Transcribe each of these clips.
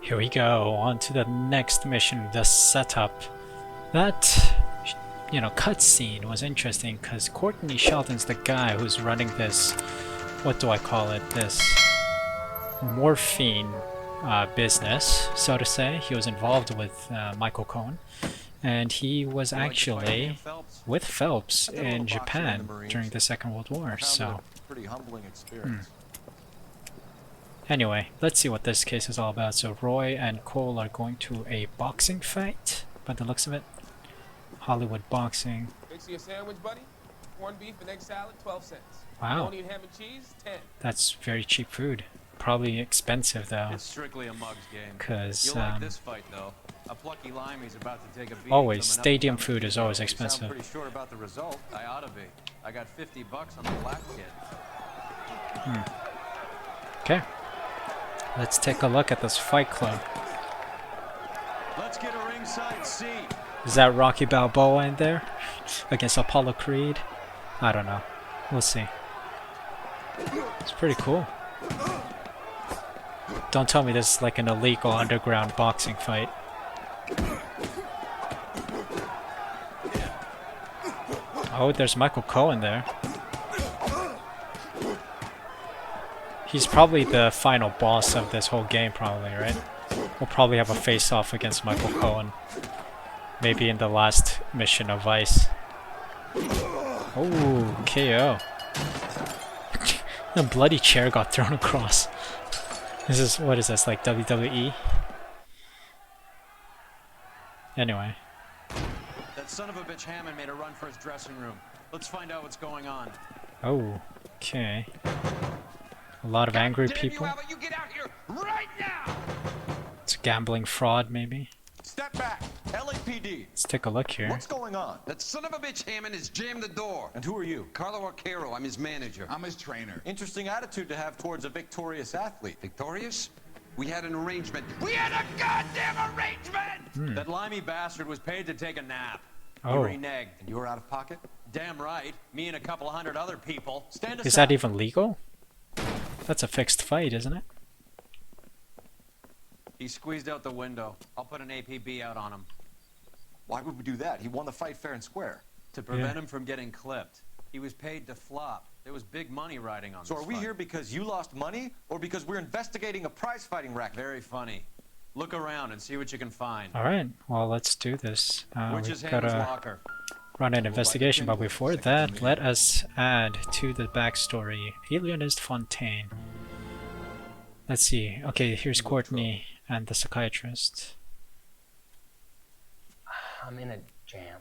Here we go, on to the next mission, the setup. That, cutscene was interesting because Courtney Shelton's the guy who's running this, what do I call it, this morphine business, so to say. He was involved with Michael Cohen, and he was actually with Phelps in Japan during the Second World War, so... Pretty humbling experience. Anyway, let's see what this case is all about. So Roy and Cole are going to a boxing fight, by the looks of it. Hollywood boxing. Fix you a sandwich, buddy. Corned beef and egg salad, 12 cents. Wow. Don't eat ham and cheese, 10. That's very cheap food. Probably expensive though. It's strictly a mug's game. Cause You'll like this fight though. A plucky limey's about to take a beating. always from an stadium up-and-coming food is hero. always You expensive. sound pretty sure about the result. I ought to be. I got $50 on the black kid. Okay. Let's take a look at this fight club. Let's get a ringside seat. Is that Rocky Balboa in there? Against Apollo Creed? I don't know. We'll see. It's pretty cool. Don't tell me this is like an illegal underground boxing fight. Oh, there's Michael Cohen there. He's probably the final boss of this whole game, probably, right? We'll probably have a face-off against Michael Cohen. Maybe in the last mission of Vice. Oh, KO. A bloody chair got thrown across. This is, what is this, like WWE? Anyway. That son of a bitch Hammond made a run for his dressing room. Let's find out what's going on. Oh, okay. A lot of angry people. You get out here right now! It's a gambling fraud, maybe. Step back! LAPD! Let's take a look here. What's going on? That son of a bitch Hammond has jammed the door. And who are you? Carlo Arcaro, I'm his manager. I'm his trainer. Interesting attitude to have towards a victorious athlete. Victorious? We had an arrangement. We had a goddamn arrangement! That limey bastard was paid to take a nap. Oh. He reneged. And you were out of pocket? Damn right. Me and a couple hundred other people. Stand aside. Is that even legal? That's a fixed fight, isn't it? He squeezed out the window. I'll put an APB out on him. Why would we do that? He won the fight fair and square. To prevent him from getting clipped. He was paid to flop. There was big money riding on So this are we fight. here because you lost money or because we're investigating a prize-fighting racket? Very funny. Look around and see what you can find. Alright, well, let's do this. Which We is Hammond's gotta locker. run an investigation, but before that, let us add to the backstory Alienist Fontaine. Let's see. Okay, here's Courtney and the psychiatrist. I'm in a jam,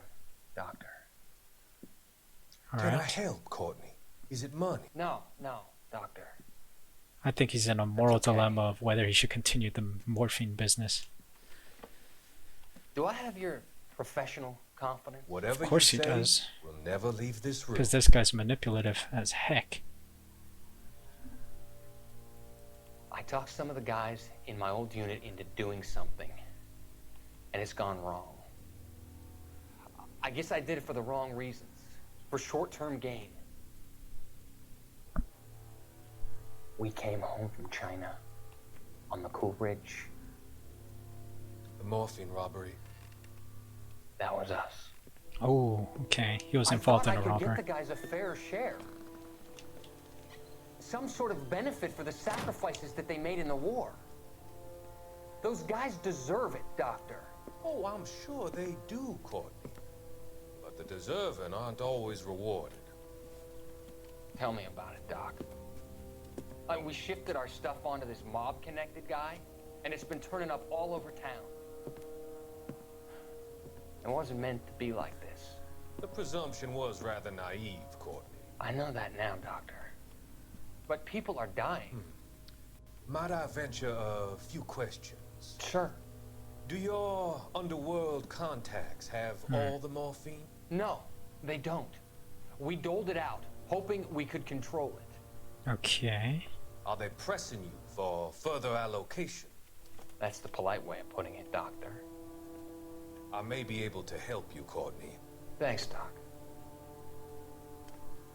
doctor. Can I Alright. help, Courtney? Is it money? No, doctor. I think he's in a moral dilemma of whether he should continue the morphine business. Do I have your professional confidence? Whatever Of course you he say, does. we'll never leave this room. Because this guy's manipulative as heck. I talked some of the guys in my old unit into doing something, and it's gone wrong. I guess I did it for the wrong reasons, for short-term gain. We came home from China on the Cool Ridge. The morphine robbery. That was us. Oh, okay. He was I involved thought in a I could robbery. get the guys a fair share. Some sort of benefit for the sacrifices that they made in the war. Those guys deserve it, Doctor. Oh, I'm sure they do, Courtney. But the deserving aren't always rewarded. Tell me about it, Doc. We shifted our stuff onto this mob-connected guy, and it's been turning up all over town. It wasn't meant to be like this. The presumption was rather naive, Courtney. I know that now, Doctor. But people are dying. Might I venture a few questions? Sure. Do your underworld contacts have all the morphine? No, they don't. We doled it out, hoping we could control it. Okay. Are they pressing you for further allocation? That's the polite way of putting it, Doctor. I may be able to help you, Courtney. Thanks, Doc.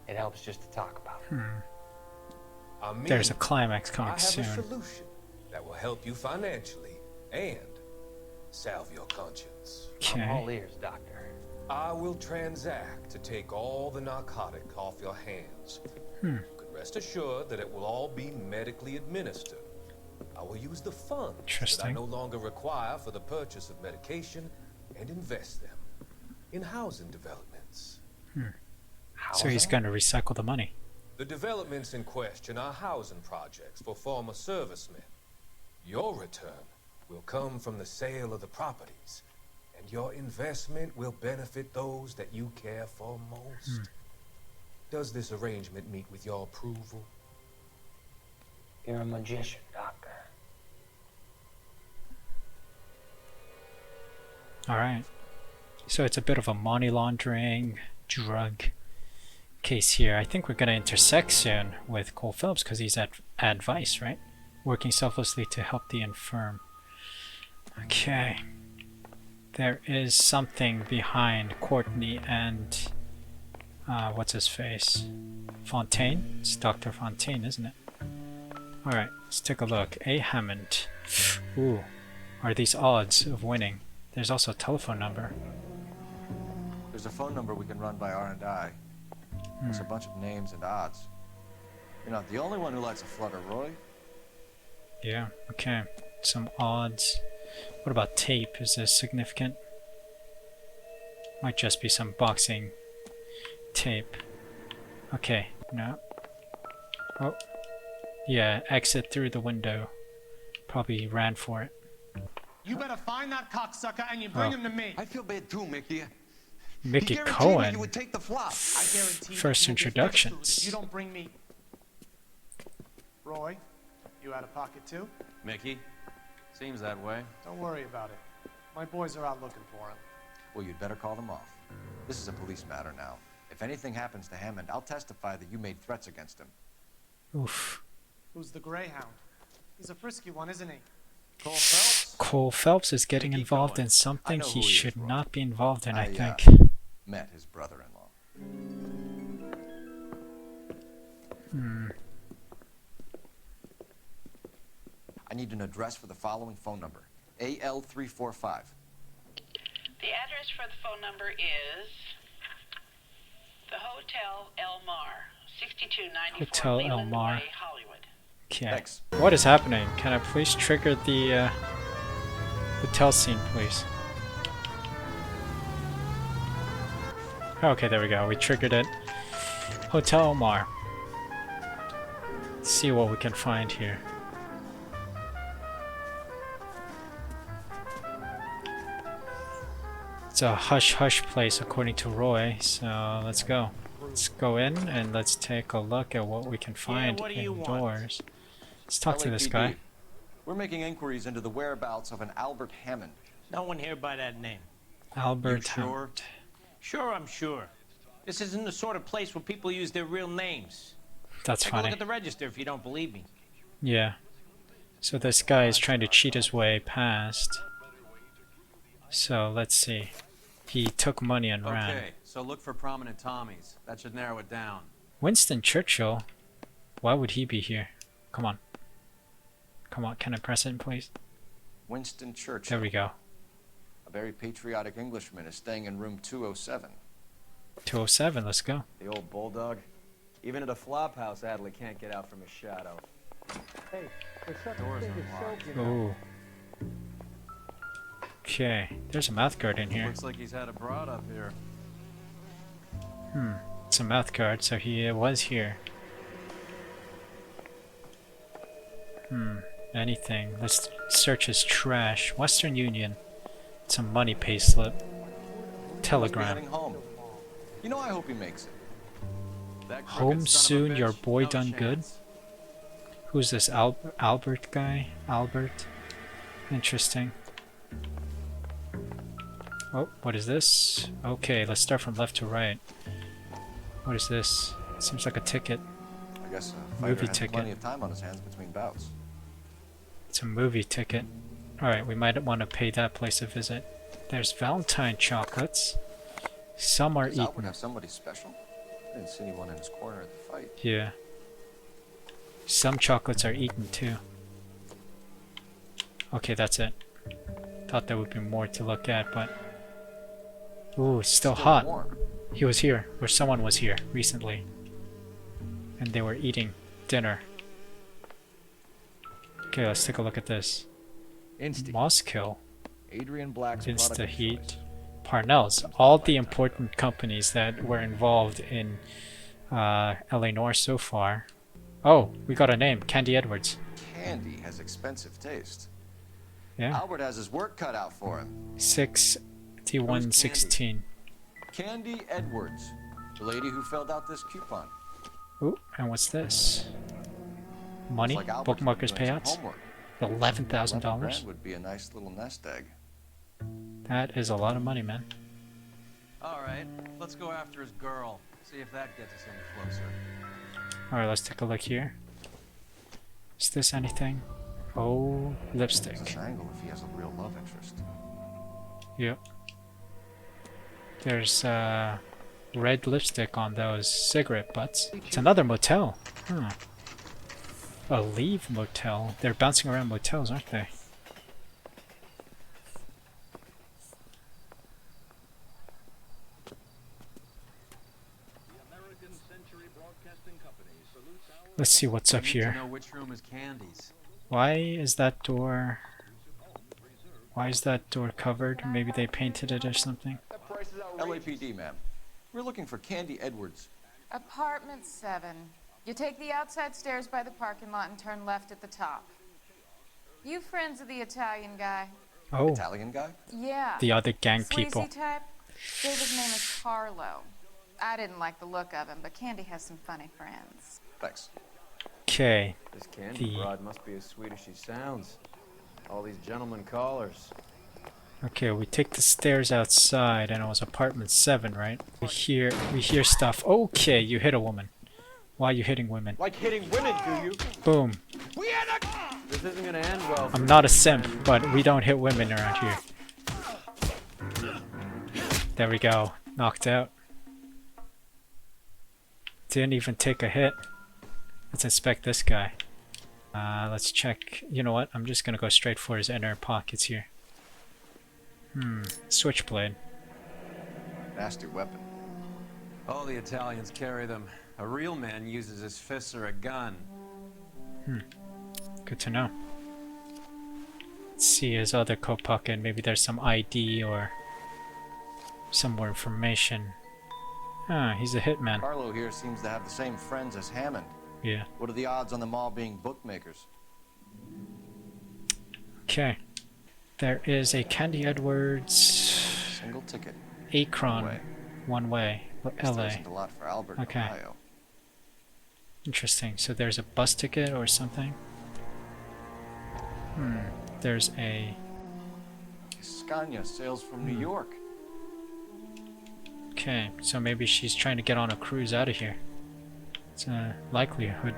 It helps just to talk about it. I mean, There's a climax I coming have soon. a solution that will help you financially and salve your conscience. I'm all Okay. ears, Doctor. I will transact to take all the narcotic off your hands. You can rest assured that it will all be medically administered. I will use the funds that I Interesting. no longer require for the purchase of medication and invest them in housing developments. So he's going to recycle the money. The developments in question are housing projects for former servicemen. Your return will come from the sale of the properties, and your investment will benefit those that you care for most. Does this arrangement meet with your approval? You're a magician, Doctor. Alright. So it's a bit of a money laundering, drug case here. I think we're going to intersect soon with Cole Phelps because he's at advice, right? Working selflessly to help the infirm. Okay. There is something behind Courtney and what's his face? Fontaine? It's Dr. Fontaine, isn't it? Alright, let's take a look. A. Hammond. Ooh. Are these odds of winning? There's also a telephone number. There's a phone number we can run by R&I. It's a bunch of names and odds. You're not the only one who likes a flutter, Roy. Yeah, okay. Some odds. What about tape? Is this significant? Might just be some boxing tape. Okay, no. Oh. Yeah, exit through the window. Probably ran for it. You better find that cocksucker and you bring him to me. I feel bad too, Mickey. Mickey He guaranteed me Cohen. you would take the flop. I guarantee First that you'll get introductions. sued if you don't bring me. Roy, you out of pocket too? Mickey? Seems that way. Don't worry about it. My boys are out looking for him. Well, you'd better call them off. This is a police matter now. If anything happens to Hammond, I'll testify that you made threats against him. Oof. Who's the Greyhound? He's a frisky one, isn't he? Cole Phelps? Cole Phelps is getting Mickey involved Cohen. in something I know he who he is, should Roy. not be involved in, I I, think. Met his brother-in-law. I need an address for the following phone number. AL345. The address for the phone number is the Hotel El Mar, 6294 Hotel El Leland Mar. Way, Hollywood. Okay. Thanks. What is happening? Can I please trigger the hotel scene, please? Okay, there we go. We triggered it. Hotel Omar. Let's see what we can find here. It's a hush-hush place according to Roy, so let's go. Let's go in and let's take a look at what we can find what do you want? indoors. Let's talk to this LAPD. guy. We're making inquiries into the whereabouts of an Albert Hammond. No one here by that name. Albert sure? Hammond. Sure, I'm sure. This isn't the sort of place where people use their real names. That's Take a look funny. at the register if you don't believe me. Yeah. So this guy is trying to cheat his way past. So let's see. He took money and ran. Okay, so look for prominent Tommies. That should narrow it down. Winston Churchill? Why would he be here? Come on. Come on, can I press it, please? Winston Churchill. There we go. A very patriotic Englishman is staying in room 207. 207, let's go. The old bulldog. Even at a flop house, Adley can't get out from his shadow. Hey, there's such Doors a thing as unlocked. soap, you know. Ooh. Okay, there's a mouth guard in here. Looks like he's had a broad up here. It's a mouth guard, so he was here. Anything. Let's search his trash. Western Union. Some money payslip. Must be Telegram. heading home. You know, I hope he makes it. That Home crooked son of a soon, your bitch, boy no done good? chance. Who's this Albert guy? Albert? Interesting. Oh, what is this? Okay, let's start from left to right. What is this? Seems like a ticket. I guess a Movie fighter has ticket. plenty of time on his hands between bouts. It's a movie ticket. Alright, we might want to pay that place a visit. There's Valentine chocolates. Some are Does Albert eaten. have somebody special? I didn't see anyone in his corner at the fight. Yeah. Some chocolates are eaten too. Okay, that's it. thought there would be more to look at, but... Ooh, it's still hot. warm. He was here, or someone was here recently. And they were eating dinner. Okay, let's take a look at this. Moskill, Adrian Black's product of Insta-Heat, choice. Parnell's. All the important companies that were involved in LA Noire so far. Oh, we got a name. Candy Edwards. Candy has expensive taste. Yeah. Albert has his work cut out for him. 6116. Candy Edwards, the lady who filled out this coupon. Ooh, and what's this? Money? Looks like Albert's Bookmarkers been doing some payouts? homework. $11,000? $11,000 would be a nice little nest egg. That is a lot of money, man. All right, let's go after his girl. See if that gets us any closer. Alright, let's take a look here. Is this anything? Oh, There's lipstick. this angle if he has a real love interest. Yep. There's red lipstick on those cigarette butts. It's another motel. Huh. A leave motel. They're bouncing around motels, aren't they? Let's see what's up We need to here. know which room is Candy's. Why is that door... Why is that door covered? Maybe they painted it or something? LAPD, ma'am. We're looking for Candy Edwards. Apartment 7. You take the outside stairs by the parking lot and turn left at the top. You friends of the Italian guy? Oh, Italian guy? Yeah. the other gang Sleazy people. type? David's name is Carlo. I didn't like the look of him, but Candy has some funny friends. Thanks. Okay. This Candy broad must be as sweet as she sounds. All these gentlemen callers. Okay, we take the stairs outside, and it was apartment 7, right? We hear stuff. Okay, you hit a woman. Why are you hitting women? Like hitting women, do you? Boom. This isn't gonna end well. I'm not a simp, but we don't hit women around here. There we go. Knocked out. Didn't even take a hit. Let's inspect this guy. Let's check. You know what? I'm just gonna go straight for his inner pockets here. Switchblade. Nasty weapon. All the Italians carry them. A real man uses his fists or a gun. Good to know. Let's see his other coat pocket. Maybe there's some ID or some more information. Ah, he's a hitman. Carlo here seems to have the same friends as Hammond. Yeah. What are the odds on them all being bookmakers? Okay. There is a Candy Edwards Single ticket. Akron. One way. Guess there LA. isn't a lot for Albert, Okay. Ohio. Interesting. So there's a bus ticket or something? There's a... Scania sails from New York. Okay, so maybe she's trying to get on a cruise out of here. It's a likelihood.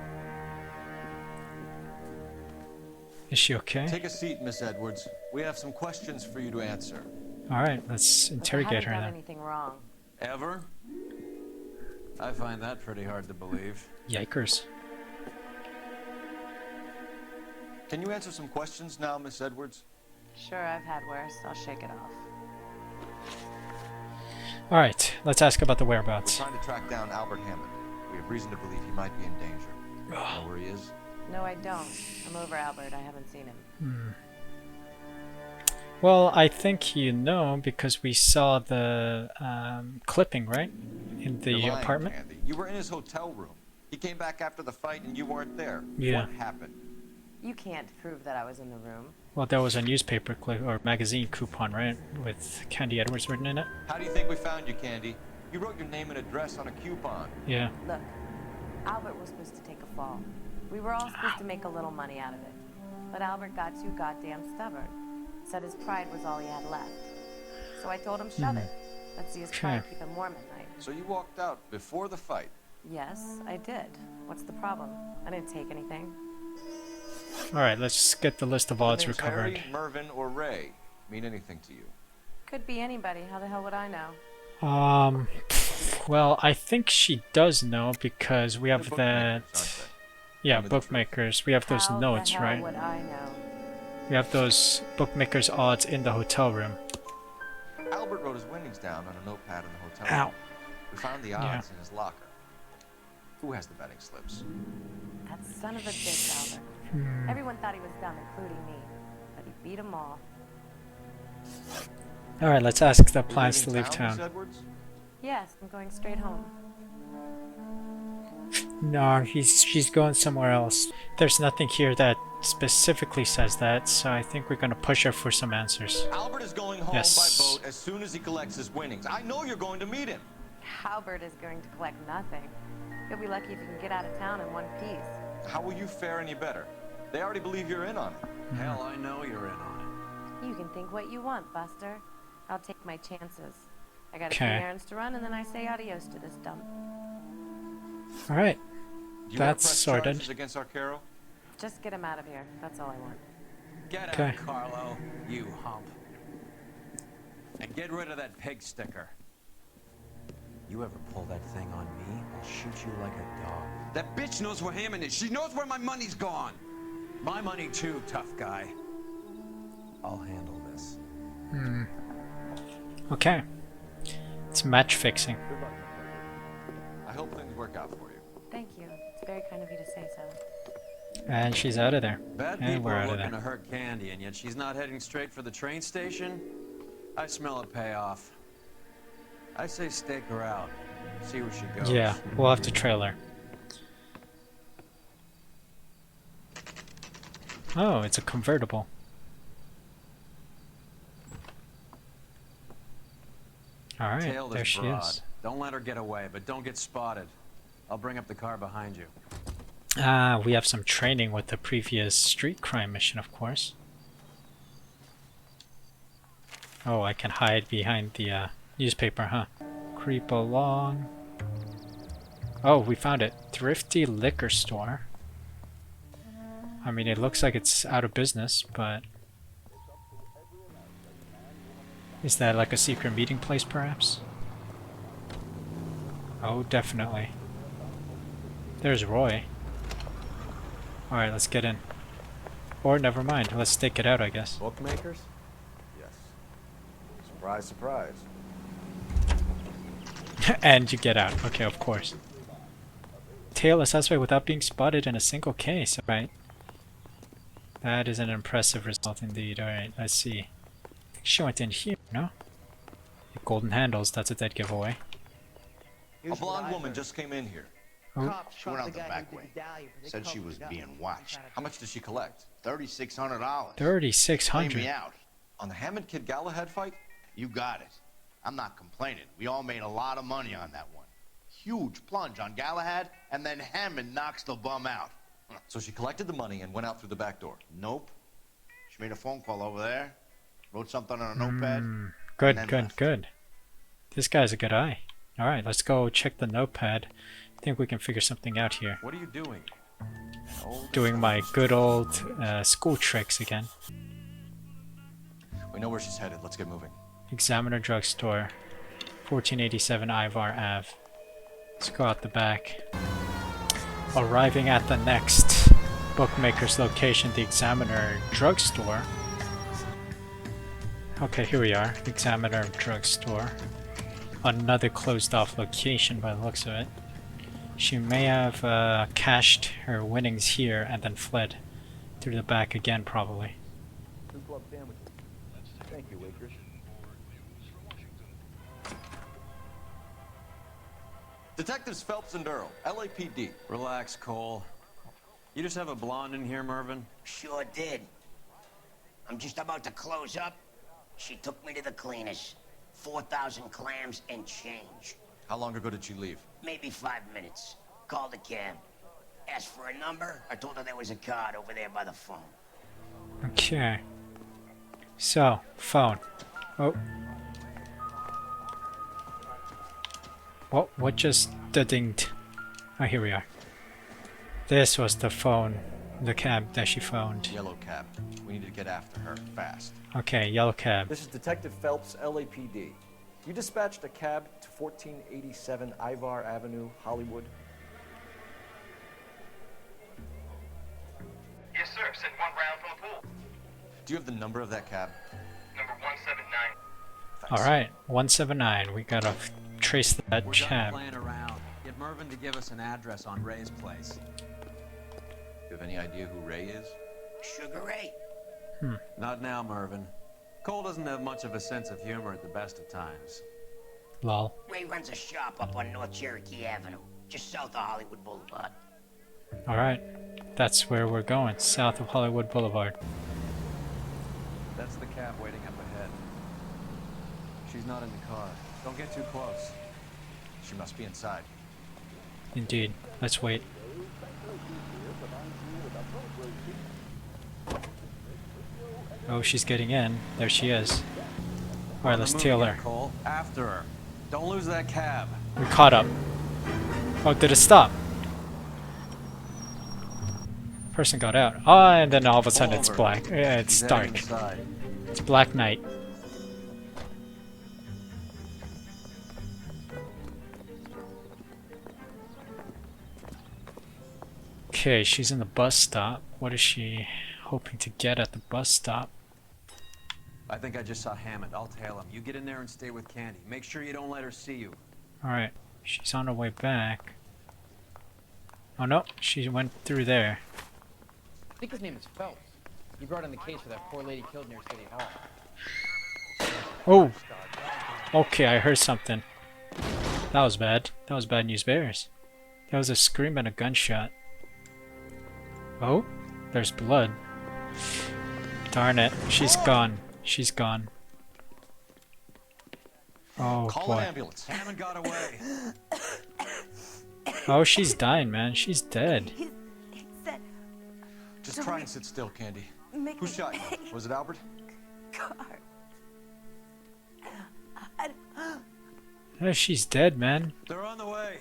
Is she okay? Take a seat, Miss Edwards. We have some questions for you to answer. Alright, let's interrogate her then. Anything wrong? Ever? I find that pretty hard to believe. Yikers. Can you answer some questions now, Miss Edwards? Sure, I've had worse. I'll shake it off. Alright, let's ask about the We're whereabouts. trying to track down Albert Hammond. We have reason to believe he might be in danger. Know where he is? No, I don't. I'm over Albert. I haven't seen him. Well, I think you know because we saw the clipping, right? In the You're lying, apartment? Candy. You were in his hotel room. He came back after the fight and you weren't there. Yeah. What happened? You can't prove that I was in the room. Well, there was a newspaper clip or magazine coupon, right? With Candy Edwards written in it? How do you think we found you, Candy? You wrote your name and address on a coupon. Yeah. Look, Albert was supposed to take a fall. We were all supposed to make a little money out of it. But Albert got too goddamn stubborn. Said his pride was all he had left. So I told him, shove it. Let's see his pride keep him warm at night. So you walked out before the fight. Yes, I did. What's the problem? I didn't take anything. Alright, let's get the list of odds Names recovered. Harry, Mervyn, or Ray mean anything to you? Could be anybody. How the hell would I know? Well, I think she does know because we have They're that... bookmakers, aren't they? Yeah, Tell me the truth. bookmakers. We have those How notes, the hell right? would I know? We have those bookmaker's odds in the hotel room. Albert wrote his winnings down on a notepad in the hotel room. Ow. We found the odds in his locker. Who has the betting slips? That son of a bitch, Albert. Everyone thought he was dumb, including me. But he beat them all. Alright, let's ask the plans to leave Miss town. Edwards? Yes, I'm going straight home. No, she's going somewhere else. There's nothing here that specifically says that, so I think we're gonna push her for some answers. Albert is going home by boat as soon as he collects his winnings. I know you're going to meet him. Albert is going to collect nothing. He'll be lucky if he can get out of town in one piece. How will you fare any better? They already believe you're in on it. Hell, I know you're in on it. You can think what you want, Buster. I'll take my chances. I got a few Okay. errands to run, and then I say adios to this dump. Alright, Do you that's want to press sorted. charges against Arcaro? Just get him out of here. That's all I want. Get Okay. out, Carlo, you hump. And get rid of that pig sticker. You ever pull that thing on me, I'll shoot you like a dog. That bitch knows where Hammond is. She knows where my money's gone. My money too, tough guy. I'll handle this. Okay. It's match fixing. Good luck. I hope things work out for you. Thank you. It's very kind of you to say so. And she's out of there. Bad And people we're are out of looking there. to hurt Candy, and yet she's not heading straight for the train station? I smell a payoff. I say stake her out. See where she goes. Yeah, we'll have to trail her. Oh, it's a convertible. Alright, Tail there this she broad. is. Don't let her get away, but don't get spotted. I'll bring up the car behind you. Ah, we have some training with the previous street crime mission, of course. Oh, I can hide behind the newspaper, huh? Creep along. Oh, we found it. Thrifty liquor store. I mean, it looks like it's out of business, but... Is that like a secret meeting place, perhaps? Oh, definitely. There's Roy. Alright, let's get in. Or never mind, let's stake it out, I guess. Bookmakers? Yes. Surprise, surprise. And you get out. Okay, of course. Tail a suspect without being spotted in a single case. Alright. That is an impressive result indeed. Alright, let's see. I think she went in here, no? Golden handles, that's a dead giveaway. A blonde woman just came in here. She went out the back way. Said she was being watched. How much did she collect? $3,600. 3,600. Play me out. On the Hammond Kid Galahad fight? You got it. I'm not complaining. We all made a lot of money on that one. Huge plunge on Galahad, and then Hammond knocks the bum out. So she collected the money and went out through the back door? Nope. She made a phone call over there, wrote something on a notepad. Good, and then good, left. good. This guy's a good eye. Alright, let's go check the notepad. I think we can figure something out here. What are you doing? Doing my good old school tricks again. We know where she's headed. Let's get moving. Examiner Drugstore, 1487 Ivar Ave. Let's go out the back. Arriving at the next bookmaker's location, the Examiner Drugstore. Okay, here we are. Examiner Drugstore. Another closed off location by the looks of it. She may have cashed her winnings here and then fled through the back again, probably. 2 club sandwiches. Thank you, waitress. Detectives Phelps and Earl, LAPD. Relax, Cole. You just have a blonde in here, Mervyn? Sure did. I'm just about to close up. She took me to the cleaners. 4,000 clams and change. How long ago did she leave? Maybe 5 minutes. Called a cab. Asked for a number. I told her there was a card over there by the phone. Okay. So, phone. Oh. What just dinged? Oh, here we are. This was the phone, the cab that she phoned. Yellow cab. We need to get after her fast. Okay, yellow cab. This is Detective Phelps, LAPD. You dispatched a cab to 1487 Ivar Avenue, Hollywood. Yes, sir. Send one round from the pool. Do you have the number of that cab? Number 179. Alright, 179. We gotta trace that We're done cab. playing around. Get Mervyn to give us an address on Ray's place. You have any idea who Ray is? Sugar Ray. Not now, Mervyn. Cole doesn't have much of a sense of humor at the best of times. Lol. Ray runs a shop up on North Cherokee Avenue, just south of Hollywood Boulevard. Alright. That's where we're going, south of Hollywood Boulevard. That's the cab waiting up ahead. She's not in the car. Don't get too close. She must be inside. Indeed. Let's wait. Oh, she's getting in. There she is. Alright, let's tail her. Cole, after her. Don't lose that cab. We caught up. Oh, did it stop? Person got out. Oh, and then all of a sudden it's black. Yeah, it's dark. It's Black Night. Okay, she's in the bus stop. What is she hoping to get at the bus stop? I think I just saw Hammond. I'll tail him. You get in there and stay with Candy. Make sure you don't let her see you. Alright, she's on her way back. Oh no, she went through there. I think his name is Phelps. He brought in the case for that poor lady killed near City Hall. Oh! Okay, I heard something. That was bad. That was bad news bears. That was a scream and a gunshot. Oh? There's blood. Darn it. She's gone. She's gone. Oh Call boy. an ambulance. Hammond got away. Oh, she's dying, man. She's dead. Just try and sit still, Candy. Who shot you? Was it Albert? Oh, she's dead, man. They're on the way.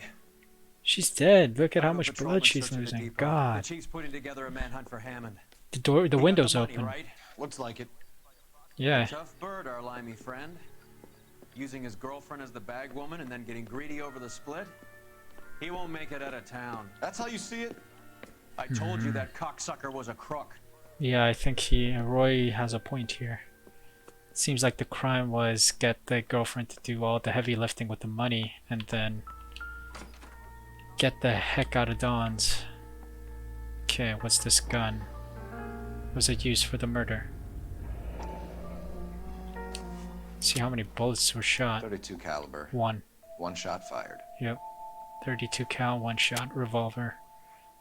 She's dead. Look at how much blood she's losing. The God. chief's putting together a manhunt for Hammond. The window's Money, open. right? Looks like it. Yeah. Tough bird, our limey friend. Using his girlfriend as the bag woman and then getting greedy over the split. He won't make it out of town. That's how you see it? I told you that cocksucker was a crook. Yeah, I think Roy has a point here. It seems like the crime was get the girlfriend to do all the heavy lifting with the money and then get the heck out of Dawn's. Okay, what's this gun? Was it used for the murder? See how many bullets were shot. 32 caliber. One. One shot fired. Yep. 32 cal, one shot, revolver.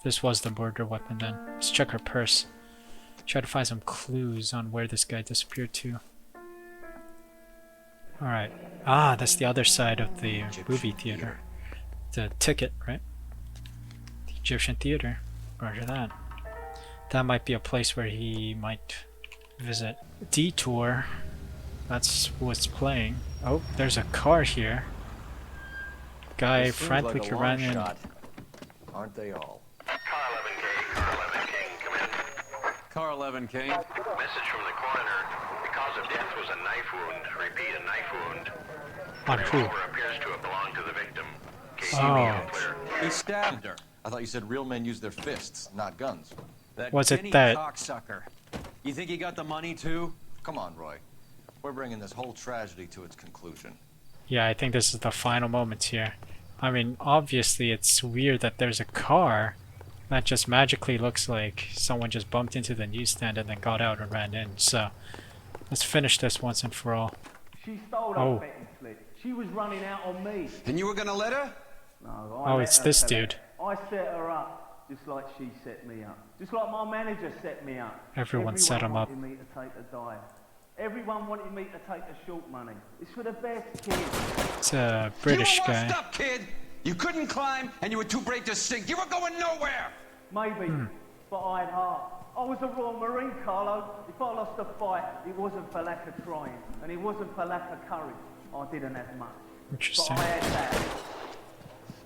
This was the murder weapon then. Let's check her purse. Try to find some clues on where this guy disappeared to. Alright. Ah, that's the other side of the movie theater. The ticket, right? The Egyptian theater. Roger that. That might be a place where he might visit. Detour. That's what's playing. Oh, there's a car here. Guy frantically ran in. Aren't they all? Car 11 King. Message from the coroner. The cause of death was a knife wound. Repeat, a knife wound. On who? Revolver appears to have belonged to the victim. Case Oh. He stabbed her. I thought you said real men use their fists, not guns. That Was it Kenny that- cocksucker. You think he got the money too? Come on, Roy. We're bringing this whole tragedy to its conclusion. Yeah, I think this is the final moments here. I mean, obviously it's weird that there's a car that just magically looks like someone just bumped into the newsstand and then got out and ran in. So, let's finish this once and for all. She stole that betting slip. She was running out on me. And you were gonna let her? No, Oh, it's this dude. I set her up just like she set me up. Just like my manager set me up. Everyone set him up. wanted me to take a dive. Everyone wanted me to take the short money. It's for the best kid. It's a British You were guy. washed up, kid. You couldn't climb, and you were too brave to sink. You were going nowhere. Maybe, but I had heart. I was a Royal Marine, Carlo. If I lost a fight, it wasn't for lack of trying, and it wasn't for lack of courage. I didn't have much. Interesting. But I had that.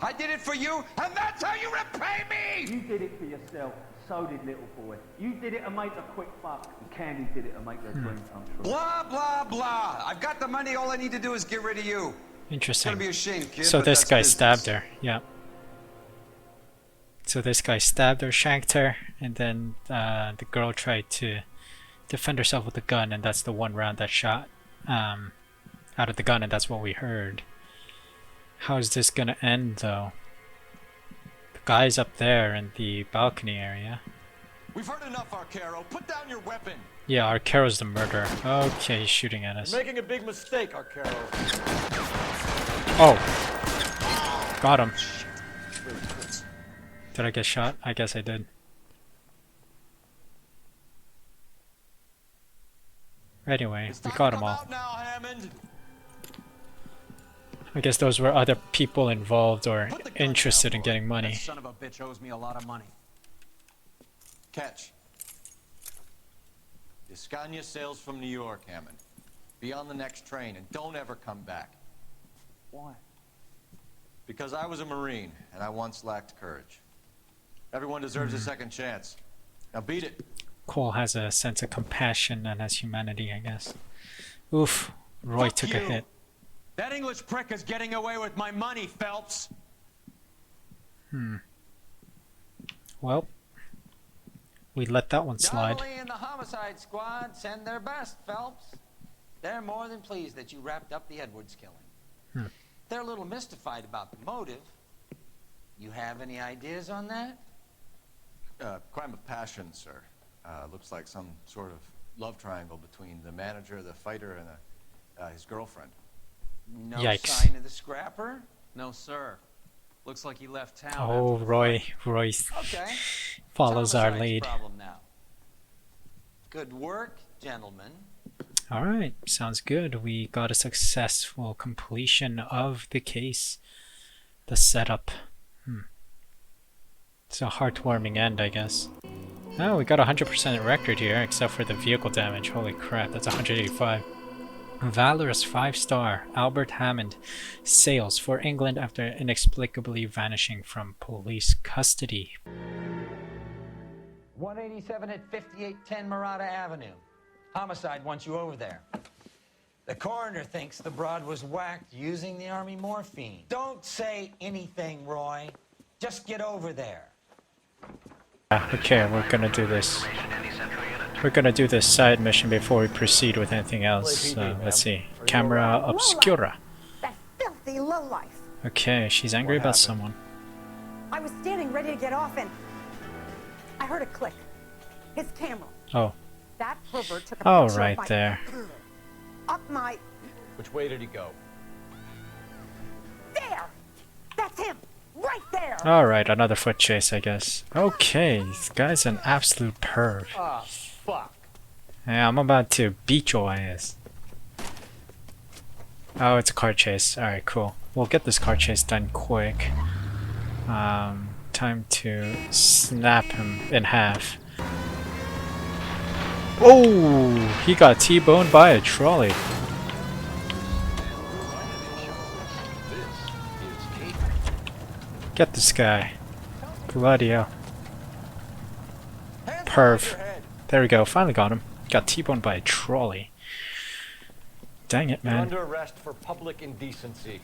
I did it for you, and that's how you repay me! You did it for yourself. So did little boy. You did it to make a quick buck, and Candy did it to make her dream come true. Blah, blah, blah. I've got the money. All I need to do is get rid of you. Interesting. It's gonna be a shame, kid, So but this that's guy business. stabbed her. Yeah. So this guy stabbed her, shanked her, and then the girl tried to defend herself with a gun, and that's the one round that shot out of the gun, and that's what we heard. How is this gonna end, though? The guy's up there in the balcony area. We've heard enough, Arcaro. Put down your weapon. Yeah, Arcaro's the murderer. Okay, he's shooting at us. You're making a big mistake, Arcaro. Oh! Got him. Did I get shot? I guess I did. Anyway, we got them all. I guess those were other people involved or interested in getting money. That son of a bitch owes me a lot of money. Catch. The Scania sails from New York, Hammond. Be on the next train and don't ever come back. Why? Because I was a Marine and I once lacked courage. Everyone deserves a second chance. Now beat it. Cole has a sense of compassion and has humanity, I guess. Oof, Roy took a hit. That English prick is getting away with my money, Phelps. Well, we let that one slide. Donnelly and the homicide squad send their best, Phelps. They're more than pleased that you wrapped up the Edwards killing. They're a little mystified about the motive. You have any ideas on that? Crime of passion, sir. Looks like some sort of love triangle between the manager, the fighter, and his girlfriend. No Yikes. sign of the scrapper? No, sir. Looks like he left town. Oh, Roy Okay. follows our Homicide's lead. problem now. Good work, gentlemen. Alright, sounds good. We got a successful completion of the case. The setup. It's a heartwarming end, I guess. Oh, we got a 100% record here, except for the vehicle damage. Holy crap, that's 185. Valorous 5-star Albert Hammond sails for England after inexplicably vanishing from police custody. 187 at 5810 Murata Avenue. Homicide wants you over there. The coroner thinks the broad was whacked using the army morphine. Don't say anything, Roy. Just get over there. Okay, we're gonna do this. We're gonna do this side mission before we proceed with anything else. Let's see. Camera obscura. That filthy lowlife. Okay, she's angry about someone. I was standing ready to get off and I heard a click. His camera. Oh. That pervert took a Oh, picture right of my there. up my Which way did he go? there. That's him. Right there. Alright, another foot chase, I guess. Okay, this guy's an absolute perv. Ah, fuck. Yeah, I'm about to beat your ass. Oh, it's a car chase. Alright, cool. We'll get this car chase done quick. Time to snap him in half. Oh, he got T-boned by a trolley. Get this guy. Bloody hell. Perv. There we go, finally got him. Got T-boned by a trolley. Dang it, You're man. under arrest for public indecency.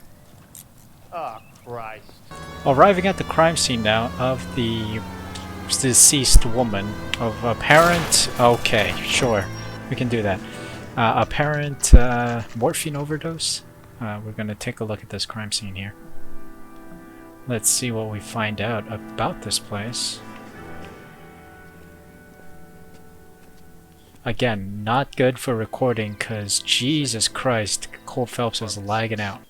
Oh, Christ. Arriving at the crime scene now of the deceased woman of apparent... Okay, sure. We can do that. Apparent morphine overdose. We're gonna take a look at this crime scene here. Let's see what we find out about this place. Again, not good for recording because Jesus Christ, Cole Phelps is lagging out.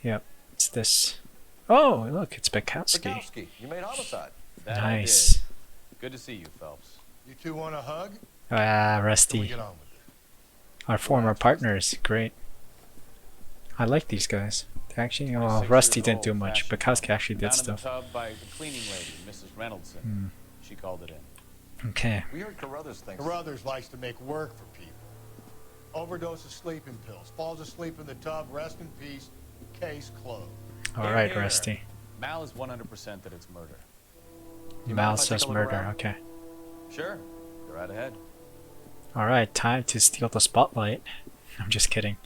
Yep, it's this. Oh, look, it's Bukowski. Bukowski, you made homicide. Nice. Good to see you, Phelps. You two want a hug? Ah, We Rusty. get on with it. Our former partners, great. I like these guys. They actually, well, Rusty didn't do much. Bukowski actually did Down in the stuff. tub by the cleaning lady, Mrs. Reynoldson. She called it in. Okay. We heard Carruthers thinks. Carruthers likes to make work for people. Overdose of sleeping pills. Falls asleep in the tub. Rest in peace. Case closed. Alright, Here. Rusty. Mal is 100% that it's murder. Mal says murder, okay. Sure. Go right ahead. Alright, time to steal the spotlight. I'm just kidding.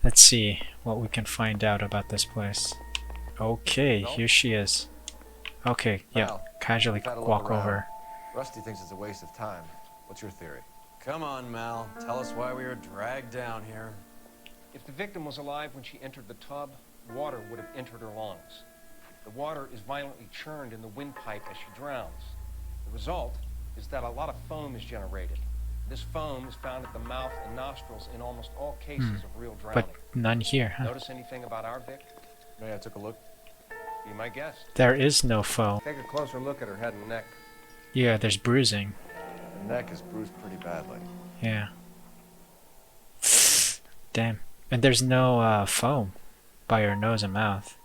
Let's see what we can find out about this place. Okay, here she is. Okay, yeah, Mal, casually we've had a look walk around. over. Rusty thinks it's a waste of time. What's your theory? Come on, Mal. Tell us why we were dragged down here. If the victim was alive when she entered the tub, water would have entered her lungs. The water is violently churned in the windpipe as she drowns. The result is that a lot of foam is generated. This foam is found at the mouth and nostrils in almost all cases of real drowning. But none here, huh? Notice anything about our Vic? May I took a look? Be my guest. There is no foam. Take a closer look at her head and neck. Yeah, there's bruising. The neck is bruised pretty badly. Yeah. Damn. And there's no foam by her nose and mouth.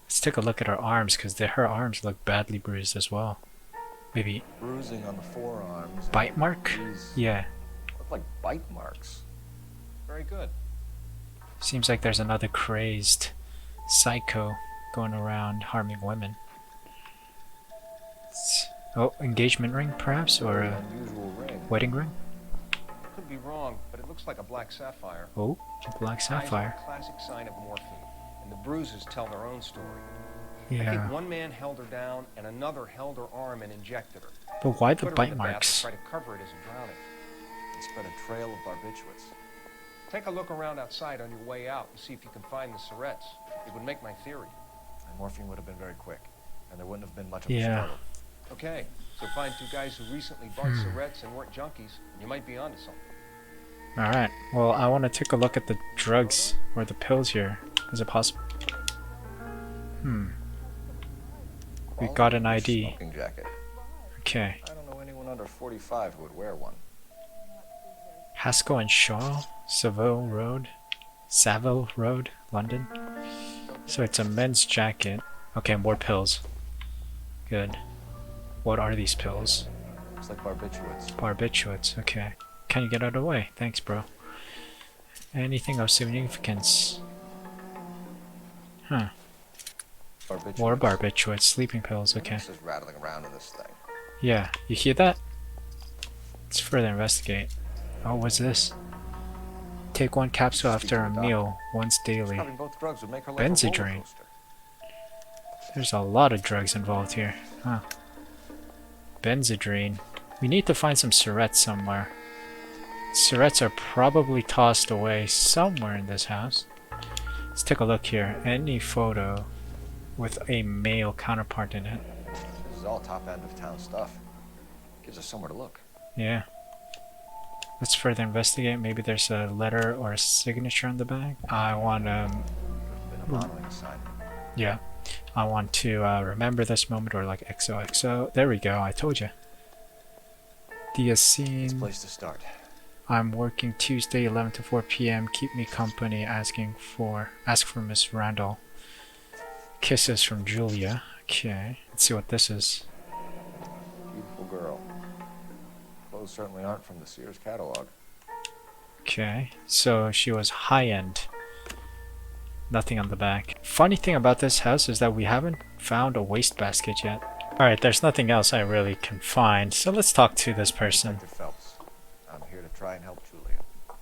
Let's take a look at her arms, because her arms look badly bruised as well. Maybe bruising on the forearms. Bite mark? Yeah. Look like bite marks. Very good. Seems like there's another crazed psycho going around harming women. Oh, engagement ring perhaps, or a wedding ring? Could be wrong, but it looks like a black sapphire. Oh, a black sapphire. Eyes are a classic sign of morphine, and the bruises tell their own story. Yeah. I think one man held her down, and another held her arm and injected her. But why the Put her bite in the bath marks? and try to cover it as a drowning. And spread a trail of barbiturates. Take a look around outside on your way out and see if you can find the syrettes. It would make my theory. And morphine would have been very quick, and there wouldn't have been much of a Yeah. struggle. Okay, so find two guys who recently bought syrettes and weren't junkies, and you might be onto something. Alright, well I want to take a look at the drugs or the pills here. Is it possible? We got an ID. Smoking jacket. Okay. I don't know anyone under 45 who would wear one. Haskell and Shaw, Savile Road, London. So it's a men's jacket. Okay, more pills. Good. What are these pills? Looks like barbiturates. Barbiturates, okay. Can you get out of the way? Thanks, bro. Anything of significance? Huh. Barbiturates. More barbiturates, sleeping pills, okay. This is rattling around in this thing. Yeah, you hear that? Let's further investigate. Oh, what's this? Take one capsule after a meal, once daily. Having both drugs would make her like a roller Benzedrine. coaster. There's a lot of drugs involved here. Huh. Benzedrine. We need to find some syrettes somewhere. Syrettes are probably tossed away somewhere in this house. Let's take a look here. Any photo with a male counterpart in it. This is all top end of town stuff. Gives us somewhere to look. Yeah. Let's further investigate. Maybe there's a letter or a signature on the bag. I want Been a modeling assignment. yeah. I want to remember this moment, or like XOXO. There we go. I told you. The scene. Place to start. I'm working Tuesday 11 to 4 p.m. Keep me company. Ask for Miss Randall. Kisses from Julia. Okay. Let's see what this is. Beautiful girl. Clothes certainly aren't from the Sears catalog. Okay. So she was high-end. Nothing on the back. Funny thing about this house is that we haven't found a wastebasket yet. Alright, there's nothing else I really can find, so let's talk to this person. Detective Phelps. I'm here to try and help Julia. Do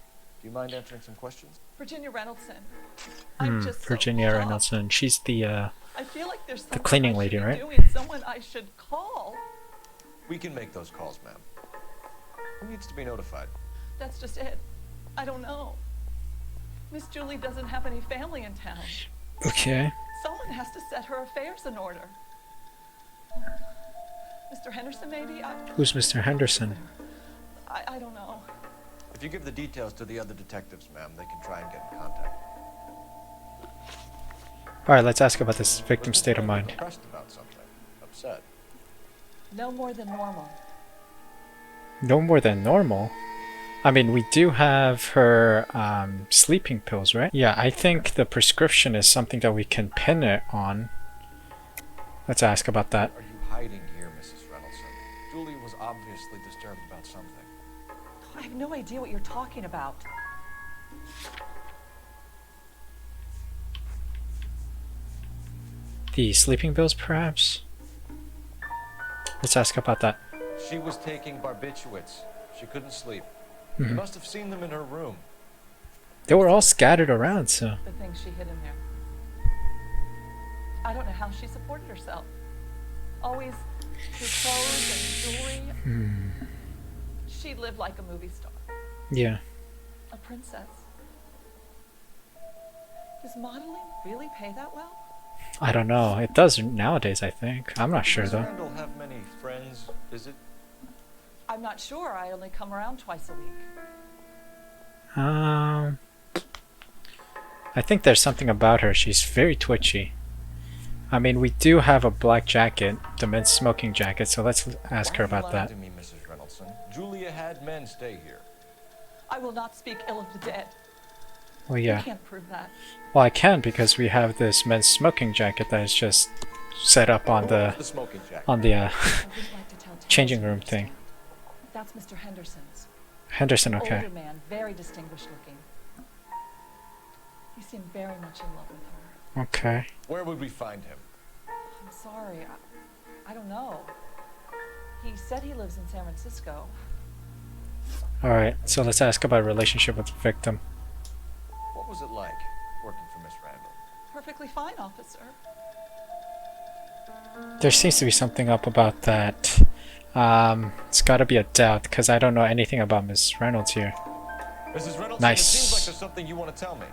you mind answering some questions? Virginia Reynoldson. I'm just Virginia so Reynoldson. She's the I feel like there's the someone cleaning I lady, should be right? doing, someone I should call. We can make those calls, ma'am. Who needs to be notified? That's just it. I don't know. Miss Julie doesn't have any family in town. Okay. Someone has to set her affairs in order. Mr. Henderson, maybe? Who's Mr. Henderson? I don't know. If you give the details to the other detectives, ma'am, they can try and get in contact. Alright, let's ask about this victim's state of mind. Depressed about something. Upset. No more than normal. No more than normal? I mean, we do have her sleeping pills, right? Yeah, I think the prescription is something that we can pin it on. Let's ask about that. Are you hiding here, Mrs. Reynoldson? Julie was obviously disturbed about something. I have no idea what you're talking about. The sleeping pills, perhaps? Let's ask about that. She was taking barbiturates. She couldn't sleep. Mhm. You must have seen them in her room. They were all scattered around, so... The things she hid in there. I don't know how she supported herself. Always through clothes and jewelry. She lived like a movie star. Yeah. A princess. Does modeling really pay that well? I don't know. It does nowadays, I think. I'm not sure Does though. Randall have many friends, is it? I'm not sure. I only come around twice a week. I think there's something about her. She's very twitchy. I mean, we do have a black jacket, the men's smoking jacket, so let's ask her about that. To me, Mrs. Reynolds. Julia had men stay here. I will not speak ill of the dead. Well, yeah. You can't prove that. Well, I can because we have this men's smoking jacket that is just set up on the changing room thing. That's Mr. Henderson's. Henderson, okay. Older man, very distinguished looking. He seemed very much in love with her. Okay. Where would we find him? I'm sorry, I don't know. He said he lives in San Francisco. Alright, so let's ask about relationship with the victim. What was it like working for Miss Randall? Perfectly fine, officer. There seems to be something up about that. It's gotta be a doubt, because I don't know anything about Miss Reynolds here. Mrs. Reynolds, nice. It seems like there's something you want to tell me.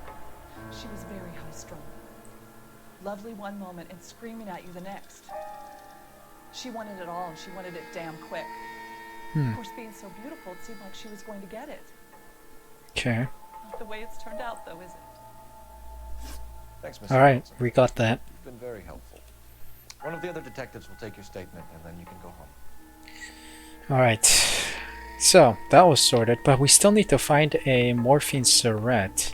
She was very high-strung. Lovely one moment and screaming at you the next. She wanted it all, and she wanted it damn quick. Of course, being so beautiful, it seemed like she was going to get it. Okay. Not the way it's turned out, though, is it? Thanks, Mrs. Alright, Reynolds. we got that. You've been very helpful. One of the other detectives will take your statement, and then you can go home. Alright, so that was sorted, but we still need to find a morphine syringe.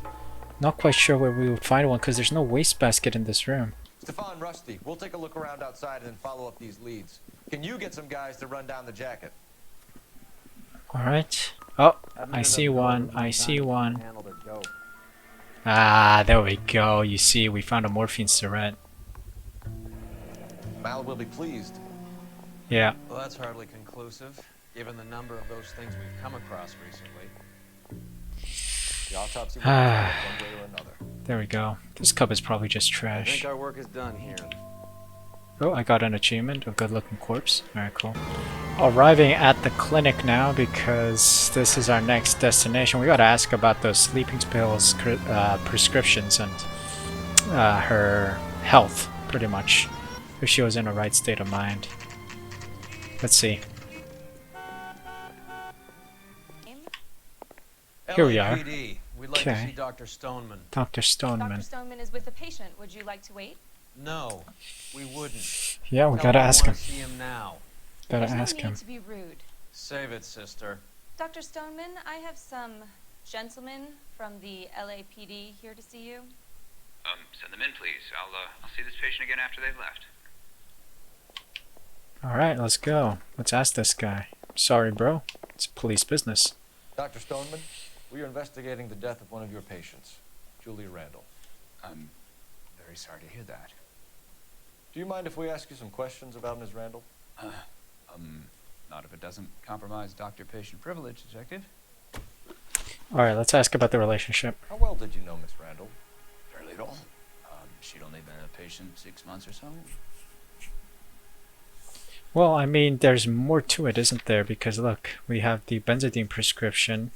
Not quite sure where we would find one because there's no wastebasket in this room. Stefan, Rusty, we'll take a look around outside and then follow up these leads. Can you get some guys to run down the jacket? Alright. Oh, I see one. I see one. Ah, there we go. You see, we found a morphine syringe. Mal will be pleased. Yeah. Well, that's hardly conclusive, given the number of those things we've come across recently. The autopsy will one way or another. There we go. This cup is probably just I trash. think our work is done here. Oh, I got an achievement, a good-looking corpse. Very cool. Arriving at the clinic now because this is our next destination. We gotta ask about those sleeping pills prescriptions and her health, pretty much. If she was in a right state of mind. Let's see. Here we are. LAPD. We'd like to see Dr. Stoneman. Dr. Stoneman. Dr. Stoneman is with a patient. Would you like to wait? No, we wouldn't. Yeah, we Tell gotta him I ask wanna him. See him now. Gotta There's ask no him. need to be rude. Save it, sister. Dr. Stoneman, I have some gentlemen from the LAPD here to see you. Send them in, please. I'll see this patient again after they've left. Alright, let's go. Let's ask this guy. Sorry, bro. It's police business. Dr. Stoneman, we are investigating the death of one of your patients, Julia Randall. I'm very sorry to hear that. Do you mind if we ask you some questions about Ms. Randall? Not if it doesn't compromise doctor-patient privilege, Detective. Alright, let's ask about the relationship. How well did you know Ms. Randall? Fairly at all. She'd only been a patient 6 months or so. Well, I mean, there's more to it, isn't there? Because look, we have the benzodine prescription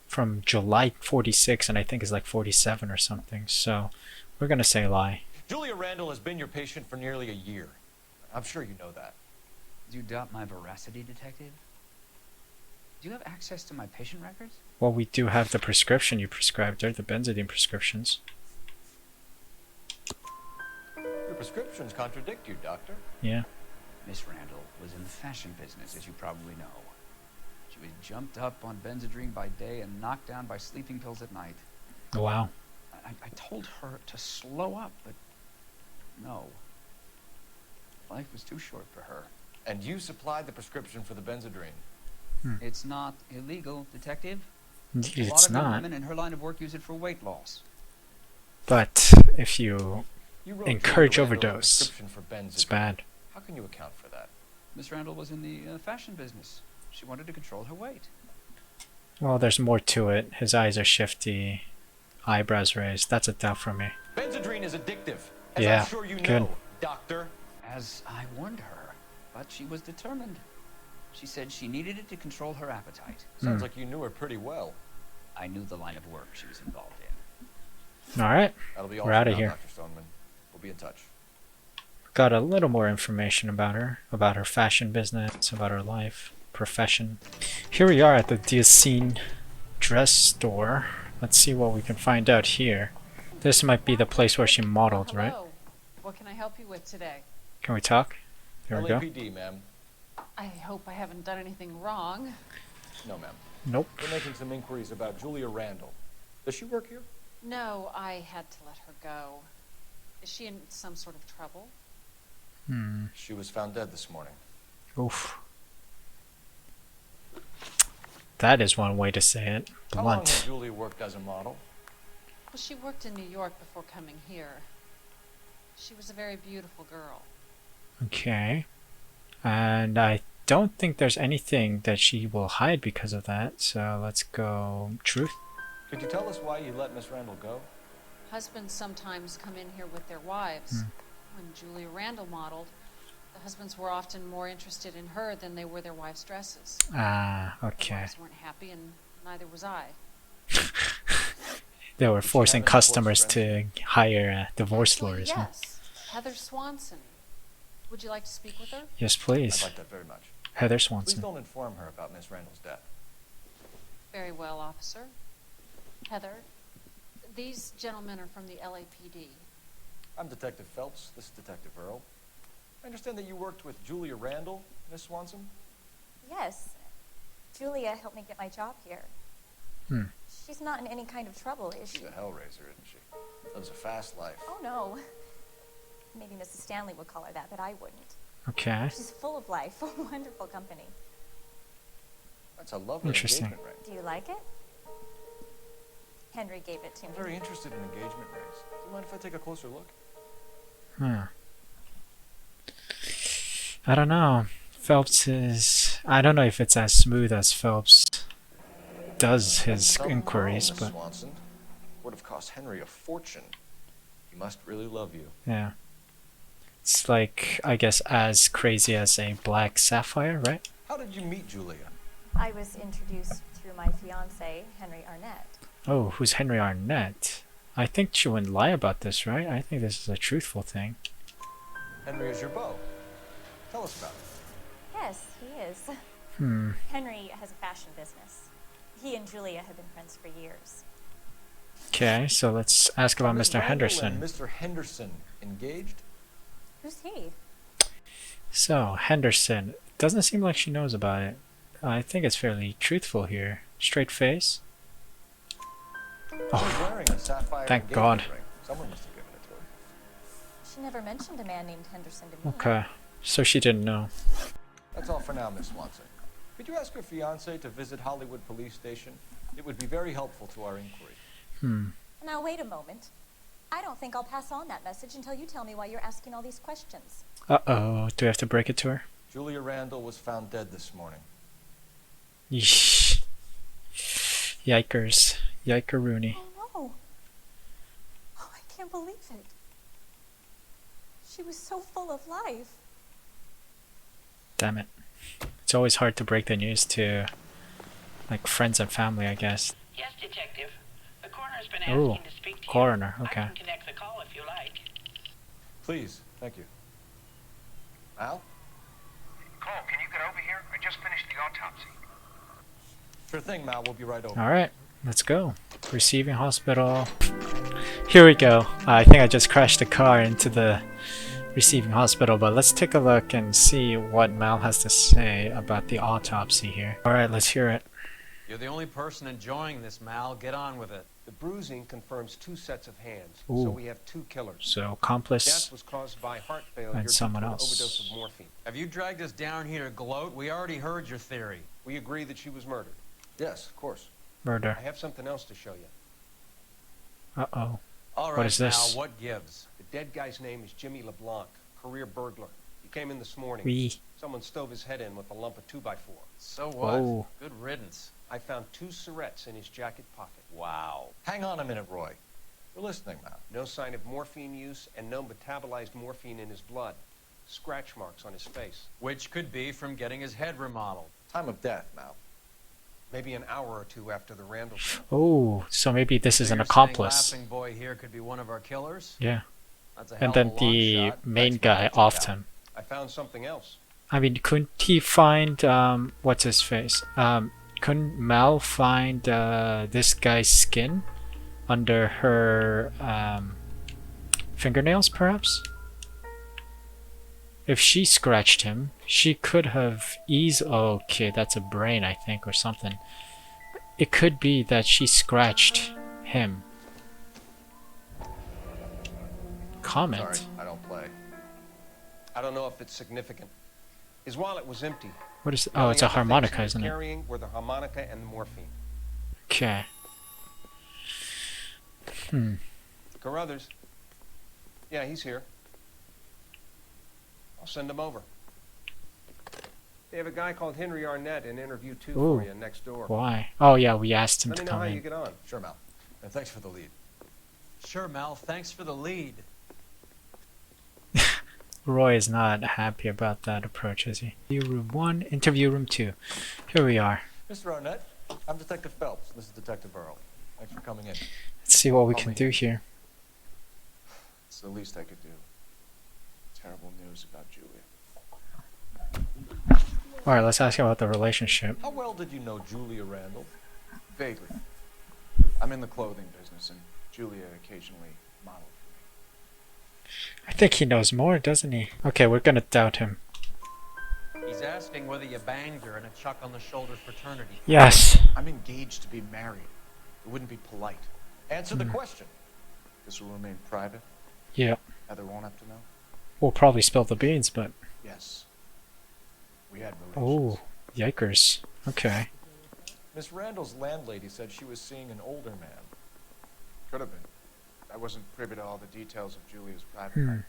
from July 46, and I think it's like 47 or something. So, we're gonna say lie. Julia Randall has been your patient for nearly a year. I'm sure you know that. Do you doubt my veracity, Detective? Do you have access to my patient records? Well, we do have the prescription you prescribed her, the benzodine prescriptions. Your prescriptions contradict you, Doctor. Yeah. Miss Randall was in the fashion business, as you probably know. She was jumped up on Benzedrine by day and knocked down by sleeping pills at night. Wow. I told her to slow up, but no. Life was too short for her. And you supplied the prescription for the Benzedrine. It's not illegal, Detective. Indeed, A lot it's of young not. women in her line of work use it for weight loss. But if you wrote encourage Julia Randall a overdose, prescription for it's Benzedrine. bad. How can you account for that? Miss Randall was in the fashion business. She wanted to control her weight. Well, there's more to it. His eyes are shifty, eyebrows raised. That's a doubt for me. Benzedrine is addictive, as Yeah, I'm sure you good. know, Doctor. As I warned her, but she was determined. She said she needed it to control her appetite. Sounds like you knew her pretty well. I knew the line of work she was involved in. All right, That'll be all we're for out of now, here. Dr. Stoneman. We'll be in touch. Got a little more information about her fashion business, about her life, profession. Here we are at the Diacene dress store. Let's see what we can find out here. This might be the place where she modeled, right? Hello. What can I help you with today? Can we talk? There we go. LAPD, ma'am. I hope I haven't done anything wrong. No, ma'am. Nope. We're making some inquiries about Julia Randall. Does she work here? No, I had to let her go. Is she in some sort of trouble? She was found dead this morning. Oof. That is one way to say it. How long Blunt. has Julia worked as a model? Well, she worked in New York before coming here. She was a very beautiful girl. Okay. And I don't think there's anything that she will hide because of that. So let's go truth. Could you tell us why you let Miss Randall go? Husbands sometimes come in here with their wives. When Julia Randall modeled, the husbands were often more interested in her than they were their wives' dresses. Ah, The okay. wives weren't happy, and neither was I. They were forcing customers to hire divorce lawyers. huh? Yes, Heather Swanson. Would you like to speak with her? Yes, please. I'd like that very much. Heather Please Swanson. don't inform her about Miss Randall's death. Very well, officer. Heather, these gentlemen are from the LAPD. I'm Detective Phelps. This is Detective Earl. I understand that you worked with Julia Randall, Miss Swanson? Yes. Julia helped me get my job here. She's not in any kind of trouble, is she? She's a hellraiser, isn't she? Lives a fast life. Oh, no. Maybe Mrs. Stanley would call her that, but I wouldn't. Okay. She's full of life, a wonderful company. That's a lovely Interesting. engagement ring. Do you like it? Henry gave it to me. I'm very interested in engagement rings. Do you mind if I take a closer look? I don't know. Phelps is... I don't know if it's as smooth as Phelps does his Something inquiries, wrong, Miss but Swanson. Would have cost Henry a fortune. He must really love you. yeah. It's like, I guess, as crazy as a black sapphire, right? How did you meet Julia? I was introduced through my fiancé, Henry Arnett. Oh, who's Henry Arnett? I think she wouldn't lie about this, right? I think this is a truthful thing. Henry is your beau. Tell us about it. Yes, he is. Henry has a fashion business. He and Julia have been friends for years. Okay, so let's ask about Miss Mr. Randall Henderson. and Mr. Henderson engaged? Who's he? So, Henderson. Doesn't seem like she knows about it. I think it's fairly truthful here. Straight face. She's wearing a sapphire Thank engagement God. ring. Someone must have given it to her. She never mentioned a man named Henderson to me. Okay, so she didn't know. That's all for now, Miss Swanson. Could you ask your fiancé to visit Hollywood Police Station? It would be very helpful to our inquiry. Now, wait a moment. I don't think I'll pass on that message until you tell me why you're asking all these questions. Uh-oh, do we have to break it to her? Julia Randall was found dead this morning. Yeesh. Yikers. Yikeroony. Oh, no. Oh, I can't believe it. She was so full of life. Damn it. It's always hard to break the news to, like, friends and family, I guess. Yes, detective. The coroner's been Ooh, asking to speak to coroner, you. okay. I can connect the call if you like. Please, thank you. Al? Cole, can you get over here? I just finished the autopsy. Sure thing, Mal. We'll be right over. Alright, let's go. Receiving hospital. Here we go. I think I just crashed the car into the receiving hospital, but let's take a look and see what Mal has to say about the autopsy here. Alright, let's hear it. You're the only person enjoying this, Mal. Get on with it. The bruising confirms 2 sets of hands, Ooh. so we have 2 killers. So, accomplice Death was caused by heart failure and due someone to an else. overdose of morphine. Have you dragged us down here to gloat? We already heard your theory. We agree that she was murdered. Yes, of course. Murder. I have something else to show you. Uh-oh. All right, What is this? Mal, what gives? The dead guy's name is Jimmy LeBlanc, career burglar. He came in this morning. Oui. Someone stove his head in with a lump of 2x4. So what? Whoa. Good riddance. I found 2 syrettes in his jacket pocket. Wow. Hang on a minute, Roy. We're listening, Mal. No sign of morphine use and no metabolized morphine in his blood. scratch marks on his face. Which could be from getting his head remodeled. Time of death now. Maybe an hour or two after the Randall. Oh, so maybe this is So an you're accomplice. saying Laughing Boy here could be one of our killers? Yeah. That's a And hell of then a long the shot. main That's guy what I offed took out. him. I found something else. I mean, couldn't he find what's his face? Couldn't Mel find this guy's skin under her fingernails, perhaps? If she scratched him, she could have okay, that's a brain, I think, or something. It could be that she scratched him. Comment. Sorry, I don't play. I don't know if it's significant. His wallet was empty. What is? The Oh, only it's a other things harmonica, he was isn't it? carrying were the harmonica and the morphine. Okay. Carruthers. Yeah, he's here. I'll send him over. They have a guy called Henry Arnett in interview 2 Ooh. for you next door. Why? Oh yeah, we asked him Let to me know come how in. you get on. Sure, Mal. And thanks for the lead. Sure, Mel. Thanks for the lead. Roy is not happy about that approach, is he? Interview room 1, interview room 2. Here we are. Mr. Arnett, I'm Detective Phelps. This is Detective Earl. Thanks for coming in. Let's see what we Call can me. do here. It's the least I could do. Terrible news about Julia. Alright, let's ask him about the relationship. How well did you know Julia Randall? Vaguely. I'm in the clothing business, and Julia occasionally modeled. I think he knows more, doesn't he? Okay, we're gonna doubt him. He's asking whether you banged her in a chuck on the shoulder fraternity. Yes. I'm engaged to be married. It wouldn't be polite. Answer the question. This will remain private. Yeah. Heather won't have to know. We'll probably spill the beans, but... Yes. We had relations. Oh, yikers. Okay. Miss Randall's landlady said she was seeing an older man. Could have been. I wasn't privy to all the details of Julia's private life.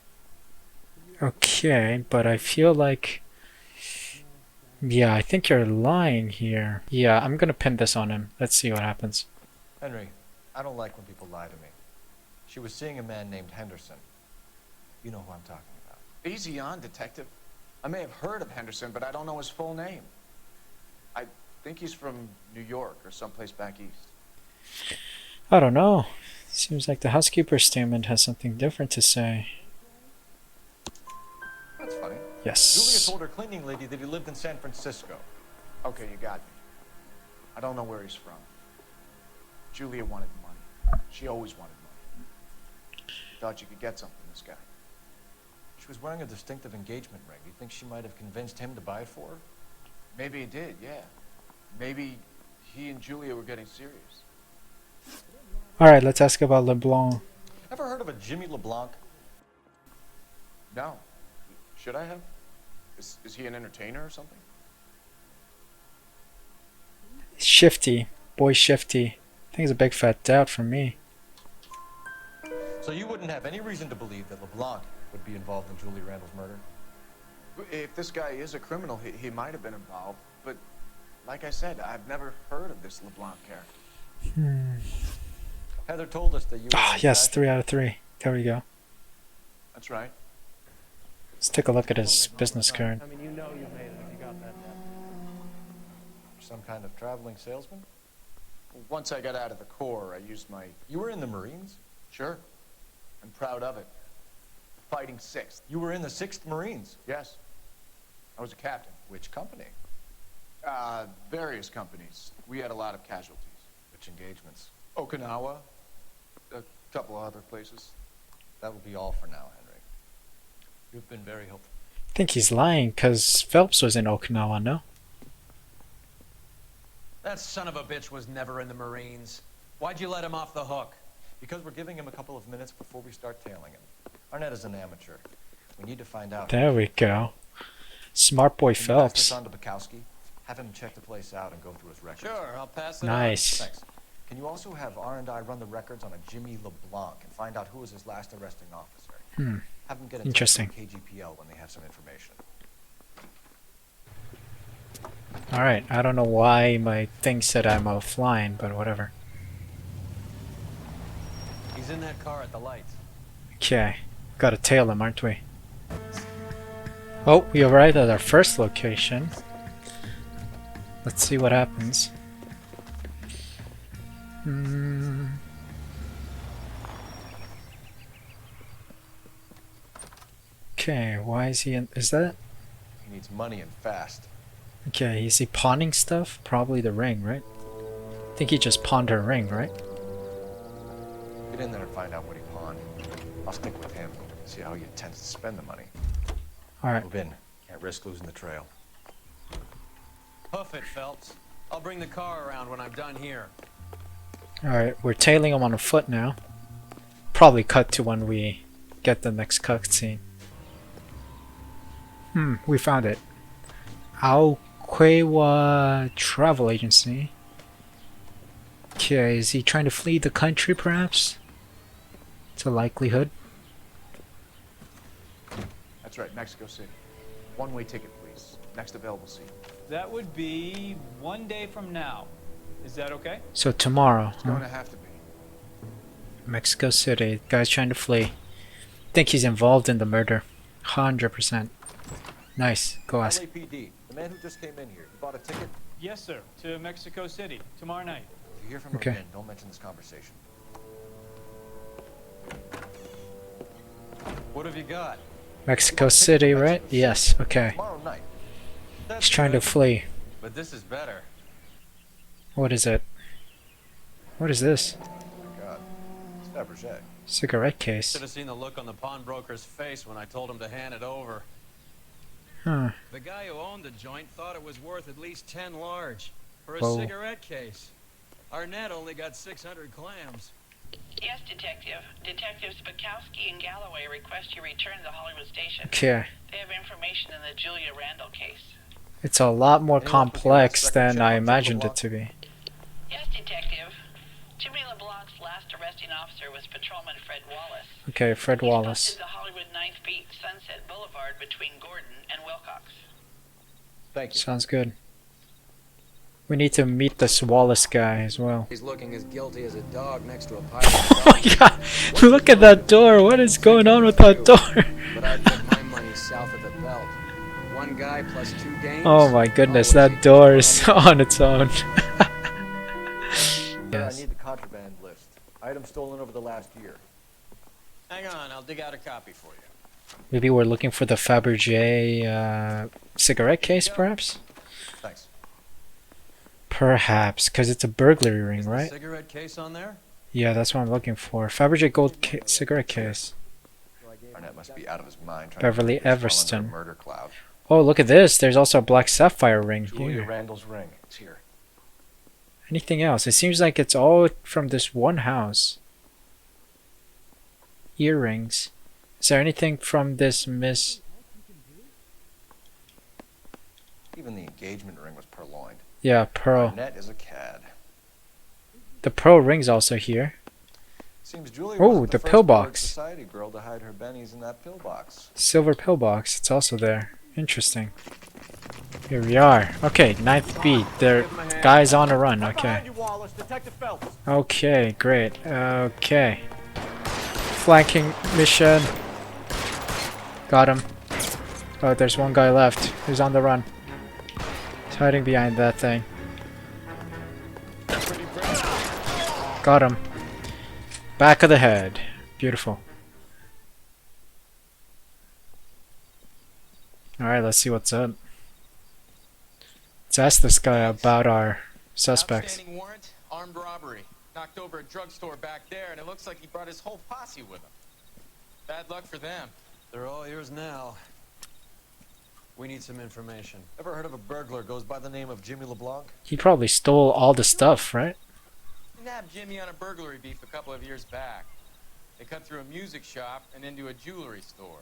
Okay, but I feel like... Yeah, I think you're lying here. Yeah, I'm gonna pin this on him. Let's see what happens. Henry, I don't like when people lie to me. She was seeing a man named Henderson. You know who I'm talking about. Easy on, Detective. I may have heard of Henderson, but I don't know his full name. I think he's from New York or someplace back east. I don't know. Seems like the housekeeper's statement has something different to say. That's funny. Yes. Julia told her cleaning lady that he lived in San Francisco. Okay, you got me. I don't know where he's from. Julia wanted money. She always wanted money. Thought you could get something from this guy. She was wearing a distinctive engagement ring. Do you think she might have convinced him to buy it for her? Maybe he did, yeah. Maybe he and Julia were getting serious. Alright, let's ask about LeBlanc. Ever heard of a Jimmy LeBlanc? No. Should I have? Is he an entertainer or something? Shifty. Boy Shifty. I think it's a big fat doubt for me. So you wouldn't have any reason to believe that LeBlanc would be involved in Julia Randall's murder? If this guy is a criminal, he might have been involved. But like I said, I've never heard of this LeBlanc character. Heather told us that you were... Ah, yes, 3 out of 3. There we go. That's right. Let's take a look at his business card. I mean, you know you made it if you got that. Some kind of traveling salesman? Once I got out of the Corps, I used my... You were in the Marines? Sure. I'm proud of it. Fighting 6th. You were in the 6th Marines? Yes. I was a captain. Which company? Various companies. We had a lot of casualties. Which engagements? Okinawa. A couple of other places. That will be all for now, Henry. You've been very helpful. I think he's lying, because Phelps was in Okinawa, no? That son of a bitch was never in the Marines. Why'd you let him off the hook? Because we're giving him a couple of minutes before we start tailing him. Arnett is an amateur. We need to find out. There we go. Smart boy Can you pass Phelps. this on to Bukowski? Have him check the place out and go through his records. Sure, I'll pass it Nice. Thanks. Can you also have R&I run the records on a Jimmy LeBlanc and find out who was his last arresting officer? Have them get in touch Interesting. with KGPL when they have some information. Alright, I don't know why my thing said I'm offline, but whatever. He's in that car at the lights. Okay, gotta tail him, aren't we? Oh, we arrived at our first location. Let's see what happens. Okay, why is he in? Is that? He needs money and fast. Okay, is he pawning stuff? Probably the ring, right? I think he just pawned her ring, right? Get in there and find out what he pawned. I'll stick with him. See how he intends to spend the money. Alright. Move in. Can't risk losing the trail. Hoof it, Phelps. I'll bring the car around when I'm done here. Alright, we're tailing him on foot now. Probably cut to when we get the next cutscene. We found it. Aoquewa Travel Agency. Okay, is he trying to flee the country perhaps? It's a likelihood. That's right, Mexico City. One-way ticket, please. Next available seat. That would be 1 day from now. Is that okay? So tomorrow, It's going to have to be. Mexico City. Guy's trying to flee. Think he's involved in the murder. 100%. Nice. Go ask. LAPD. The man who just came in here. He bought a ticket? Yes, sir. To Mexico City tomorrow night. If you hear from him Okay. again, don't mention this conversation. What have you got? Mexico City, right? Yes. Okay. Tomorrow night. He's trying to flee. But this is better. What is it? What is this? Oh my God. It's Fabergé. Cigarette case. Should have seen the look on the pawnbroker's face when I told him to hand it over. Huh. The guy who owned the joint thought it was worth at least 10 large for a Whoa. cigarette case. Arnett only got 600 clams. Yes, Detective. Detectives Bukowski and Galloway request you return to the Hollywood station. Okay. They have information in the Julia Randall case. It's a lot more complex than I imagined it to be. Yes, Detective. Jimmy LeBlanc's last arresting officer was Patrolman Fred Wallace. Okay, Fred He's Wallace. posted the Hollywood 9th Beat Sunset Boulevard between Gordon and Wilcox. Thank you. Sounds good. We need to meet this Wallace guy as well. He's looking as guilty as a dog next to a pile Oh my god! Look at that door! What is going on with that door? But I put my money south of the belt. One guy plus 2 dames. Oh my goodness, that door is on its own. I need the contraband list. Items stolen over the last year. Hang on, I'll dig out a copy for you. Maybe we're looking for the Fabergé cigarette case, perhaps? Thanks. Perhaps, because it's a burglary ring, right? Cigarette case on there? Yeah, that's what I'm looking for. Fabergé gold cigarette case. Arnett must be out of his mind. trying to Beverly keep us all under a Everston. Murder cloud. Oh, look at this. There's also a black sapphire ring Julia here. Randall's ring. It's here. Anything else? It seems like it's all from this one house. Earrings. Is there anything from this Miss... Even the engagement ring was purloined. Yeah, pearl. Arnett is a cad. The pearl ring's also here. Seems Julia Oh, wasn't the first pillbox. Bird Society girl to hide her bennies in that pillbox. Silver pillbox. It's also there. Interesting. Here we are. Okay, 9th beat. There, guys on a run. Okay. Okay, great. Okay. Flanking mission. Got him. Oh, there's one guy left. Who's on the run? He's hiding behind that thing. Got him. Back of the head. Beautiful. Alright, let's see what's up. Let's ask this guy about our suspects. Outstanding warrant, armed robbery. Knocked over a drugstore back there, and it looks like he brought his whole posse with him. Bad luck for them. They're all yours now. We need some information. Ever heard of a burglar goes by the name of Jimmy LeBlanc? He probably stole all the stuff, right? Nabbed Jimmy on a burglary beef a couple of years back. They cut through a music shop and into a jewelry store.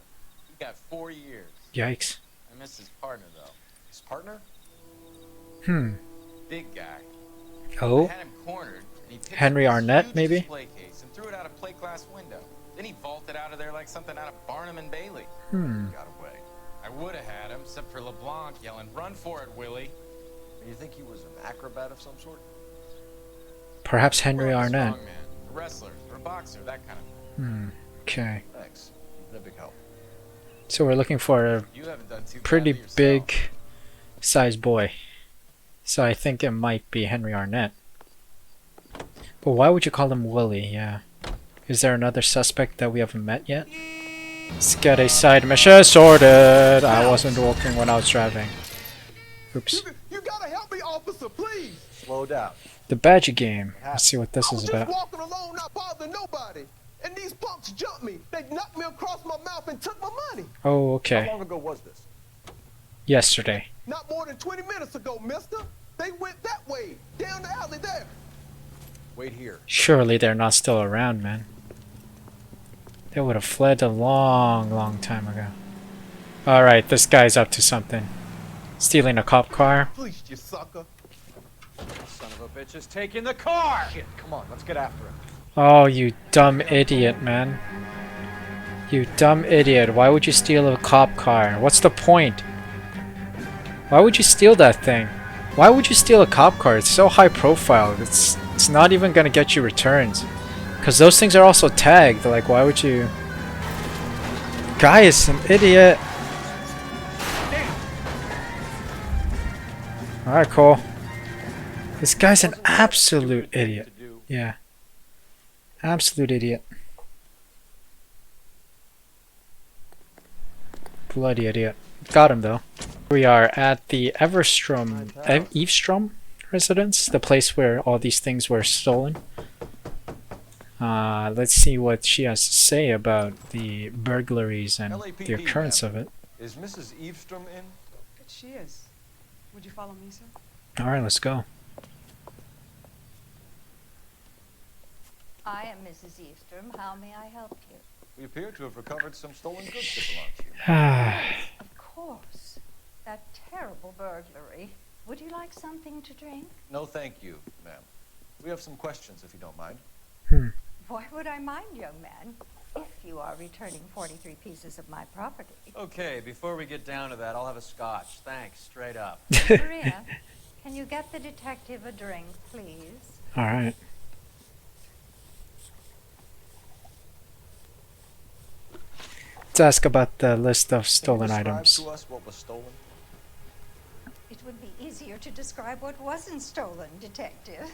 He got 4 years. Yikes. I miss his partner, though. His partner? Big guy. Oh? I had him cornered, and he picked Henry up this Arnett, huge maybe? display case and threw it out a plate glass window. Then he vaulted out of there like something out of Barnum and Bailey. Got away. I would have had him, except for LeBlanc yelling, "Run for it, Willie!" And you think he was an acrobat of some sort? Perhaps Henry Or a Arnett. strongman, a wrestler, or a boxer, that kind of thing. Okay. Thanks. You've been a big help. So we're looking for a pretty big size boy. So I think it might be Henry Arnett. But why would you call him Willie? Yeah. Is there another suspect that we haven't met yet? Let's get a side mission sorted. I wasn't walking when I was driving. Oops. You gotta help me, officer, please. Slow down. The Badger game. Let's see what this is about. Walking along, not bothering nobody. And these punks jumped me. They knocked me across my mouth and took my money. Oh, okay. How long ago was this? Yesterday. Not more than 20 minutes ago, mister. They went that way, down the alley there. Wait here. Surely they're not still around, man. They would have fled a long time ago. Alright, this guy's up to something. Stealing a cop car. Please, you sucker. Son of a bitch is taking the car! Shit, come on, let's get after him. Oh, you dumb idiot, man. You dumb idiot. Why would you steal a cop car? What's the point? Why would you steal that thing? Why would you steal a cop car? It's so high profile. It's not even gonna get you returns. Because those things are also tagged. Like, why would you... Guy is an idiot. Alright, cool. This guy's an absolute idiot. Yeah. Absolute idiot. Bloody idiot. Got him though. We are at the Eavestrom residence, the place where all these things were stolen. Let's see what she has to say about the burglaries and the occurrence of it. Is Mrs. Eavestrom in? She is. Would you follow me, sir? Alright, let's go. I am Mrs. Eavestrom. How may I help you? We appear to have recovered some stolen goods that belong to you. Of course. That terrible burglary. Would you like something to drink? No, thank you, ma'am. We have some questions, if you don't mind. Why would I mind, young man, if you are returning 43 pieces of my property? Okay, before we get down to that, I'll have a scotch. Thanks, straight up. Maria, can you get the detective a drink, please? Alright. Let's ask about the list of stolen items. To us what was stolen? It would be easier to describe what wasn't stolen, detective.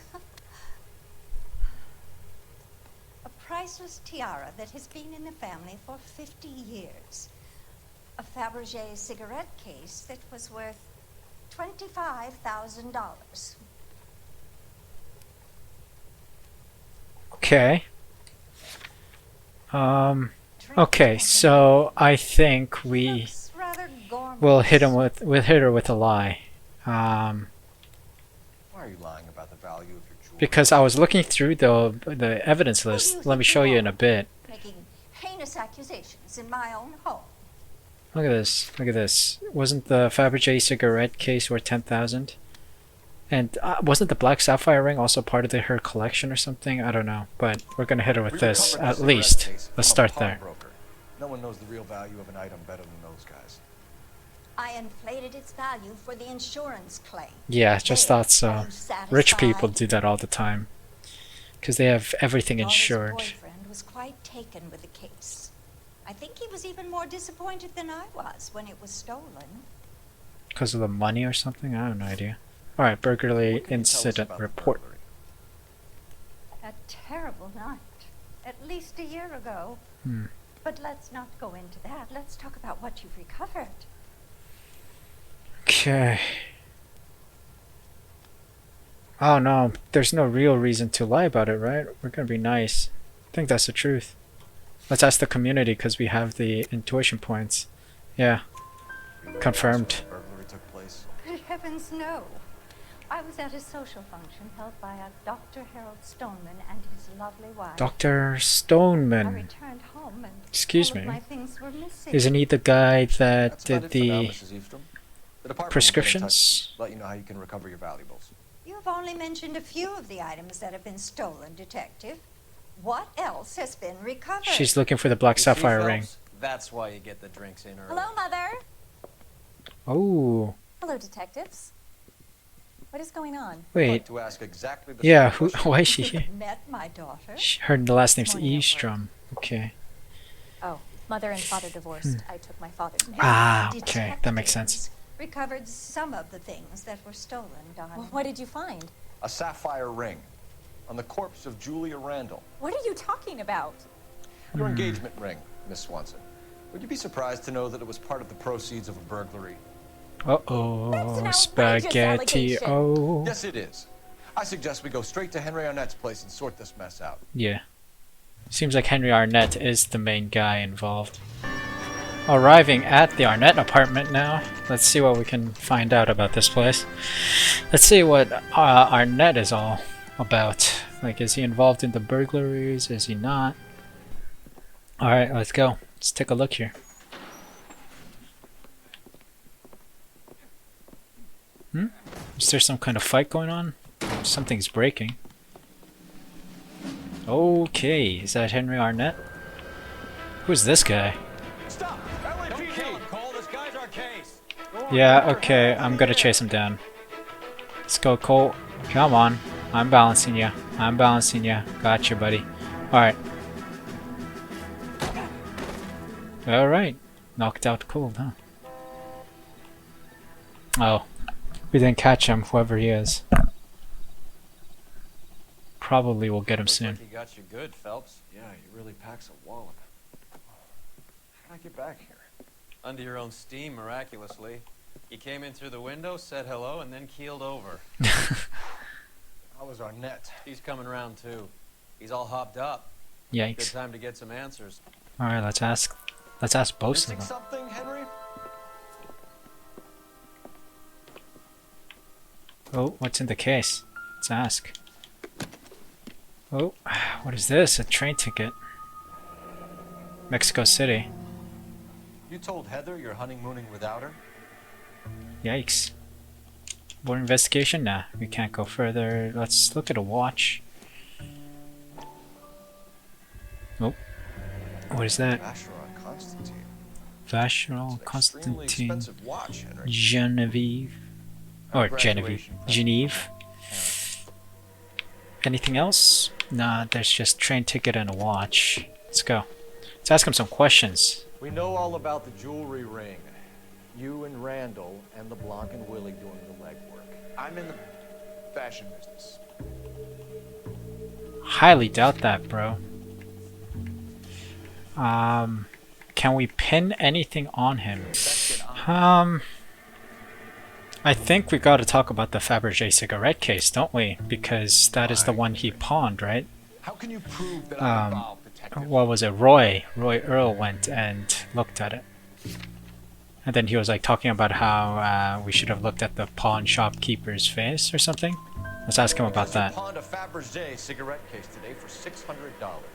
A priceless tiara that has been in the family for 50 years. A Fabergé cigarette case that was worth $25,000. Okay. Okay, so I think we will hit her with a lie. Why are you lying about the value of your jewelry? Because I was looking through the evidence list. Let me show you in a bit. Making heinous accusations in my own home. Look at this. Look at this. Wasn't the Fabergé cigarette case worth $10,000? And wasn't the black sapphire ring also part of her collection or something? I don't know. But we're gonna hit her with this at least. Let's start there. No one knows the real value of an item better than those guys. I inflated its value for the insurance claim. Yeah, just thought so. Rich people do that all the time. Because they have everything insured. His boyfriend was quite taken with the case. I think he was even more disappointed than I was when it was stolen. Because of the money or something? I have no idea. Alright, burglary incident report. A terrible night. At least a year ago. But let's not go into that. Let's talk about what you've recovered. Okay. Oh no, there's no real reason to lie about it, right? We're gonna be nice. I think that's the truth. Let's ask the community because we have the intuition points. Yeah. Confirmed. Burglary took place. Good heavens, no. I was at a social function held by a Dr. Harold Stoneman and his lovely wife. Dr. Stoneman. I returned home and excuse all of me. my things were missing. Isn't he the guy that That's did about it for now, the Mrs. Eavestrom. The department will get in touch prescriptions? and let you know how you can recover your valuables. You've only mentioned a few of the items that have been stolen, Detective. What else has been recovered? She's looking for the black sapphire ring. That's why you get the drinks in early. Hello, Mother. Oh. Hello, detectives. What is going on? Wait. To ask exactly the Yeah, same why is she here? Met my daughter. Her last name's Eavestrom. Okay. Oh, Mother and father divorced. I took my father's name. Ah, okay, that makes sense. Recovered some of the things that were stolen, darling. Well, what did you find? A sapphire ring on the corpse of Julia Randall. What are you talking about? Your engagement ring, Miss Swanson. Would you be surprised to know that it was part of the proceeds of a burglary? Uh-oh, spaghetti. Oh. Yes, it is. I suggest we go straight to Henry Arnett's place and sort this mess out. Yeah. Seems like Henry Arnett is the main guy involved. Arriving at the Arnett apartment now. Let's see what we can find out about this place. Let's see what Arnett is all about. Like, is he involved in the burglaries? Is he not? Alright, let's go. Let's take a look here. Is there some kind of fight going on? Something's breaking. Okay, is that Henry Arnett? Who's this guy? Stop! Don't kill him, Cole. This guy's our case. Yeah, okay, I'm gonna chase him down. Let's go, Cole. Come on. I'm balancing you. I'm balancing you. Gotcha, buddy. Alright. Alright. Knocked out cold, huh? Oh. We didn't catch him, whoever he is. Probably will get him soon. He got you good, Phelps. Yeah, he really packs a wallop. How'd I get back here? Under your own steam, miraculously. He came in through the window, said hello, and then keeled over. How was Arnett? He's coming around too. He's all hopped up. Yikes. Good time to get some answers. Alright, let's ask both of them. Something, Henry? Oh, what's in the case? Let's ask. Oh, what is this? A train ticket. Mexico City. You told Heather you're honeymooning without her? Yikes. More investigation? Nah, we can't go further. Let's look at a watch. Oh. What is that? Vacheron Constantine. Vacheron Constantine. Expensive watch, Henry. Genevieve. Or Genevieve. Geneve. Anything else? Nah, there's just train ticket and a watch. Let's go. Let's ask him some questions. We know all about the jewelry ring. You and Randall and LeBlanc and Willie doing the legwork. I'm in the fashion business. Highly doubt that, bro. Can we pin anything on him? I think we gotta talk about the Fabergé cigarette case, don't we? Because that is the one he pawned, right? How can you prove that I'm involved, Detective? What was it? Roy Earl went and looked at it. And then he was like talking about how we should have looked at the pawn shopkeeper's face or something. Let's ask him about that. Pawned a Fabergé cigarette case today for $600.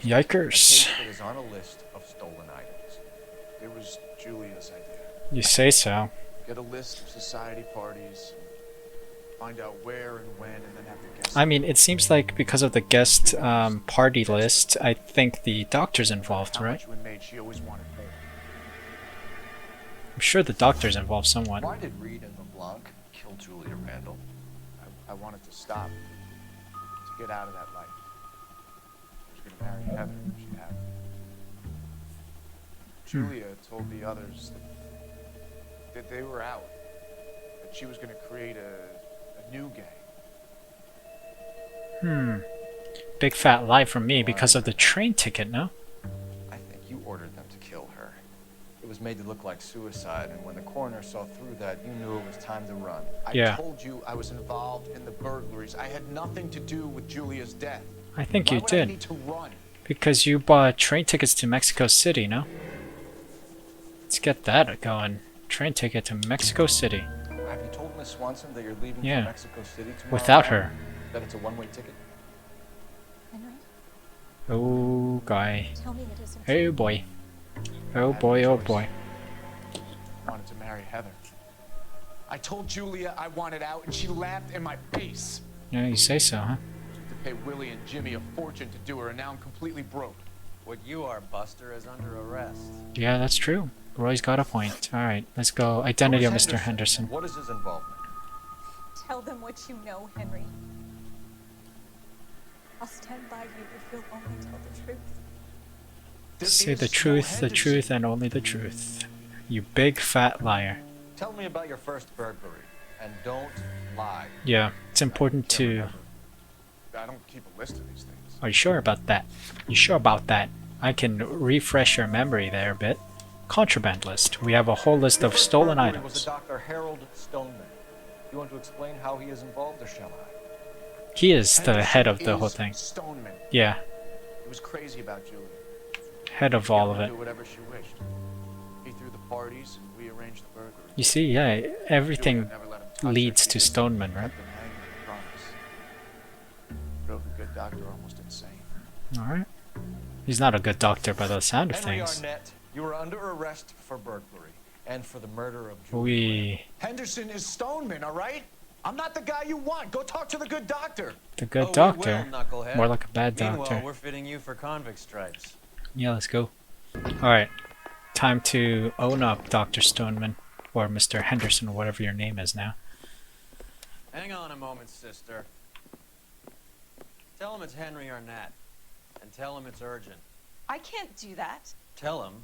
Yikers. A case that is on a list of stolen items. It was Julia's idea. You say so. Get a list of society parties, find out where and when, and then have the guests. I mean, it seems like because of the guest party list, I think the doctor's involved, right? How much we made, she always wanted more. I'm sure the doctor's involved somewhat. Why did Reed and LeBlanc kill Julia Randall? I wanted to stop, to get out of that life. I was going to marry Heather if she had. Julia told the others that they were out, that she was going to create a new gang. Big fat lie from me because of the train ticket, no? I think you ordered them to kill her. It was made to look like suicide, and when the coroner saw through that, you knew it was time to run. I told you I was involved in the burglaries. I had nothing to do with Julia's death. I think Why you would did. I need to run? Because you bought train tickets to Mexico City, no? Let's get that going. Train ticket to Mexico City. Have you told Miss Swanson that you're leaving Yeah. for Mexico City tomorrow? Without her. That it's a one-way ticket? Henry, Oh, guy. tell me it isn't Oh, true. boy. Oh, boy, oh, boy. Wanted to marry Heather. I told Julia I wanted out, and she laughed in my face. Yeah, you say so, huh? To pay Willie and Jimmy a fortune to do her, and now I'm completely broke. What you are, Buster, is under arrest. Yeah, that's true. Roy's got a point. Alright, let's go. Identity of Mr. Henderson. What is his involvement? Tell them what you know, Henry. I'll stand by you if you'll only tell the truth. Say the truth, and only the truth. You big fat liar. Tell me about your first burglary, and don't lie. Yeah, it's important to... I don't keep a list of these things. Are you sure about that? You sure about that? I can refresh your memory there a bit. Contraband list. We have a whole list of stolen items. Was a Dr. Harold Stoneman. You want to explain how he is involved, or shall I? He is the head of the whole thing. Stoneman. Yeah. He was crazy about Julia. Head of all of it. Do whatever she wished. He threw the parties, and we arranged the burglary. You see, yeah, everything leads to Stoneman, right? Drove a good doctor almost insane. Alright. He's not a good doctor by the sound of Henry things. Arnett, you are under arrest for burglary and for the murder of Julia. Henderson is Stoneman, all right? I'm not the guy you want. Go talk to the good doctor. The good Oh, doctor. we will, knucklehead. More like a bad Meanwhile, doctor. we're fitting you for convict stripes. Yeah, let's go. Alright. Time to own up, Dr. Stoneman. Or Mr. Henderson, or whatever your name is now. Hang on a moment, sister. Tell him it's Henry Arnett. And tell him it's urgent. I can't do that. Tell him,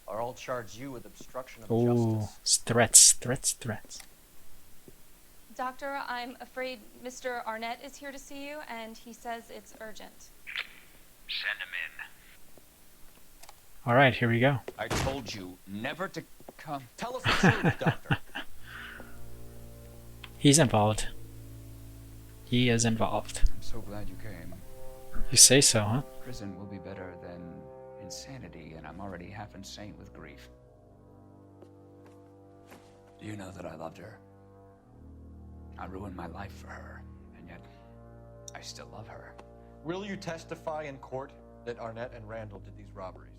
or I'll charge you with obstruction of Ooh, justice. threats. Doctor, I'm afraid Mr. Arnett is here to see you, and he says it's urgent. Send him in. Alright, here we go. I told you never to come. Tell us the truth, doctor. He's involved. He is involved. I'm so glad you came. You say so, huh? Prison will be better than insanity, and I'm already half insane with grief. Do you know that I loved her? I ruined my life for her, and yet I still love her. Will you testify in court that Arnett and Randall did these robberies?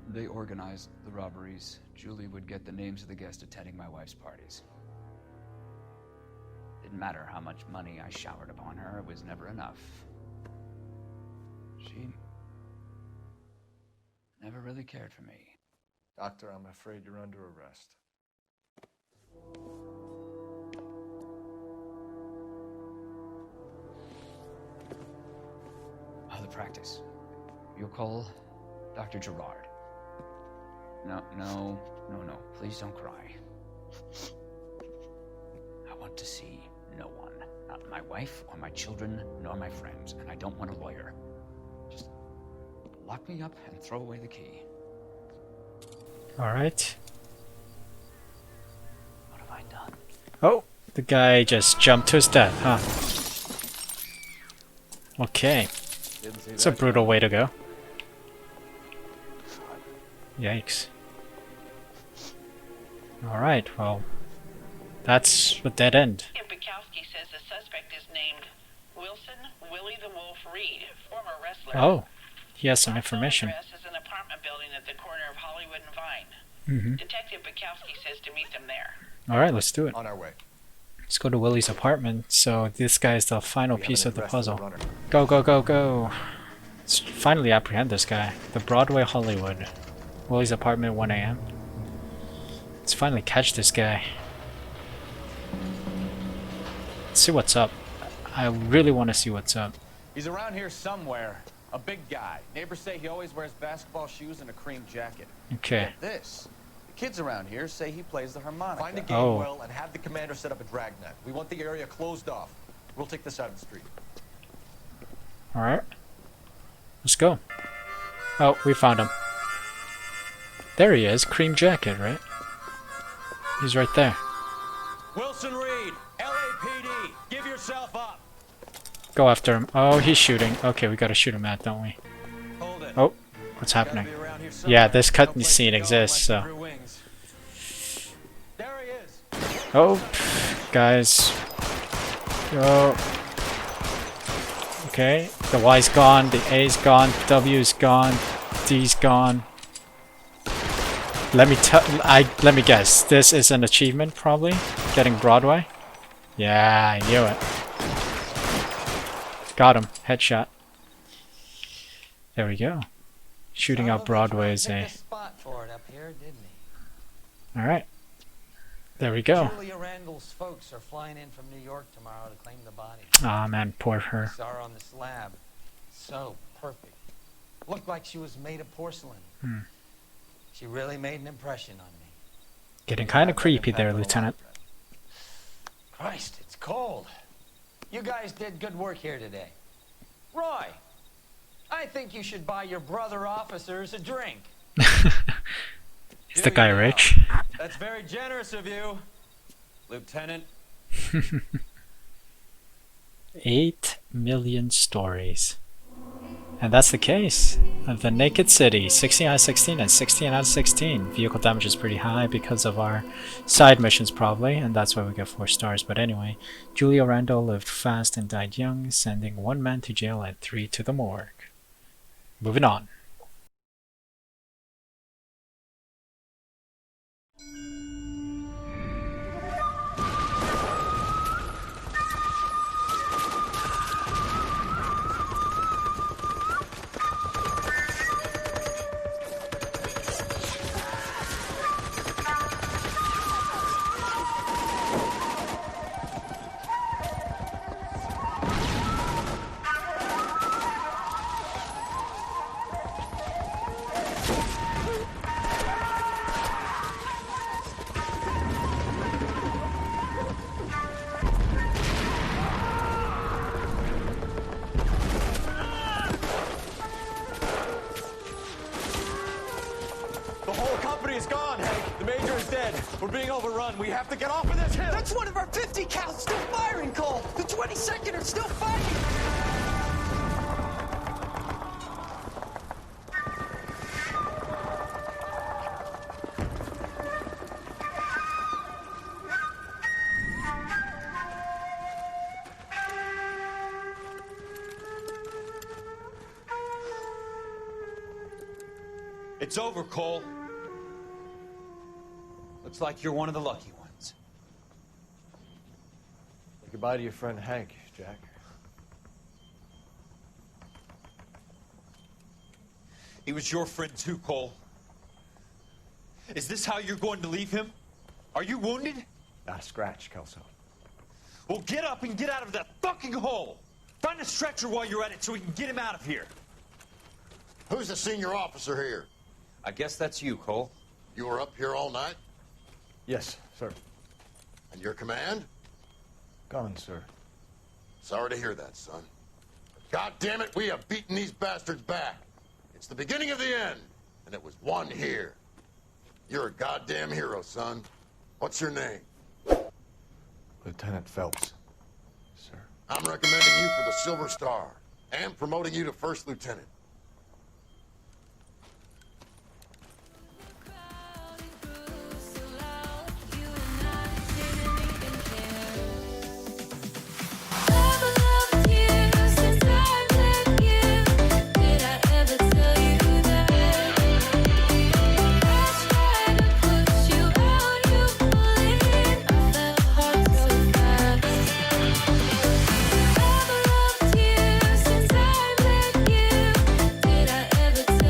They organized the robberies. Julie would get the names of the guests attending my wife's parties. Didn't matter how much money I showered upon her, it was never enough. She never really cared for me. Doctor, I'm afraid you're under arrest. Oh, the practice. You'll call Dr. Gerard. No. Please don't cry. I want to see no one. Not my wife, or my children, nor my friends. And I don't want a lawyer. Just lock me up and throw away the key. Alright. What have I done? Oh, the guy just jumped to his death, huh? Okay. It's a brutal way to go. Yikes. Alright, well, that's a dead end. Bukowski says the suspect is named Wilson Willie the Wolf Reed, former wrestler. Oh, he has some information. Address is an apartment building at the corner of Hollywood and Vine. Detective Bukowski says to meet them there. Alright, let's do it. On our way. Let's go to Willie's apartment. So this guy's the final piece of the puzzle. Go. Let's finally apprehend this guy. The Broadway Hollywood. Willie's apartment, 1 a.m. Let's finally catch this guy. Let's see what's up. I really want to see what's up. He's around here somewhere. A big guy. Neighbors say he always wears basketball shoes and a cream jacket. Okay. Get this. The kids around here say he plays the harmonica. Find a game well and have the commander set up a dragnet. We want the area closed off. We'll take this side of the street. Alright. Let's go. Oh, we found him. There he is. Cream jacket, right? He's right there. Wilson Reed, LAPD, give yourself up. Go after him. Oh, he's shooting. Okay, we gotta shoot him at, don't we? Hold it. Oh, what's happening? Yeah, this cut scene exists, so. There he is. Oh, guys. Go. Okay, the Y's gone, the A's gone, W's gone, D's gone. Let me guess. This is an achievement, probably. Getting Broadway. Yeah, I knew it. Got him. Headshot. There we go. Shooting out Broadway is a. Spot for it up here, didn't he? All right. There we go. Julia Randall's folks are flying in from New York tomorrow to claim the body. Ah, man, poor her. Saw her on the slab. So perfect. Looked like she was made of porcelain. Hmm. She really made an impression on me. Getting kind of creepy there, Lieutenant. Christ, it's cold. You guys did good work here today. Roy, I think you should buy your brother officers a drink. Is the guy rich? That's very generous of you, Lieutenant. 8 million stories. And that's the case. The Naked City, 16 out of 16 and 16 out of 16. Vehicle damage is pretty high because of our side missions probably, and that's why we get 4 stars. But anyway, Julia Randall lived fast and died young, sending 1 man to jail and 3 to the morgue. Moving on. The whole company is gone, Hank. The Major is dead. We're being overrun. We have to get off of this hill. That's one of our 50 cows still firing, Cole. The 22nd are still fighting. It's over, Cole. Looks like you're one of the lucky ones. Say goodbye to your friend Hank, Jack. He was your friend too, Cole. Is this how you're going to leave him? Are you wounded? Not a scratch, Kelso. Well, get up and get out of that fucking hole. Find a stretcher while you're at it so we can get him out of here. Who's the senior officer here? I guess that's you, Cole. You were up here all night? Yes, sir. And your command? Gone, sir. Sorry to hear that, son. God damn it, we have beaten these bastards back. It's the beginning of the end, and it was one here. You're a goddamn hero, son. What's your name? Lieutenant Phelps, sir. I'm recommending you for the Silver Star and promoting you to first lieutenant.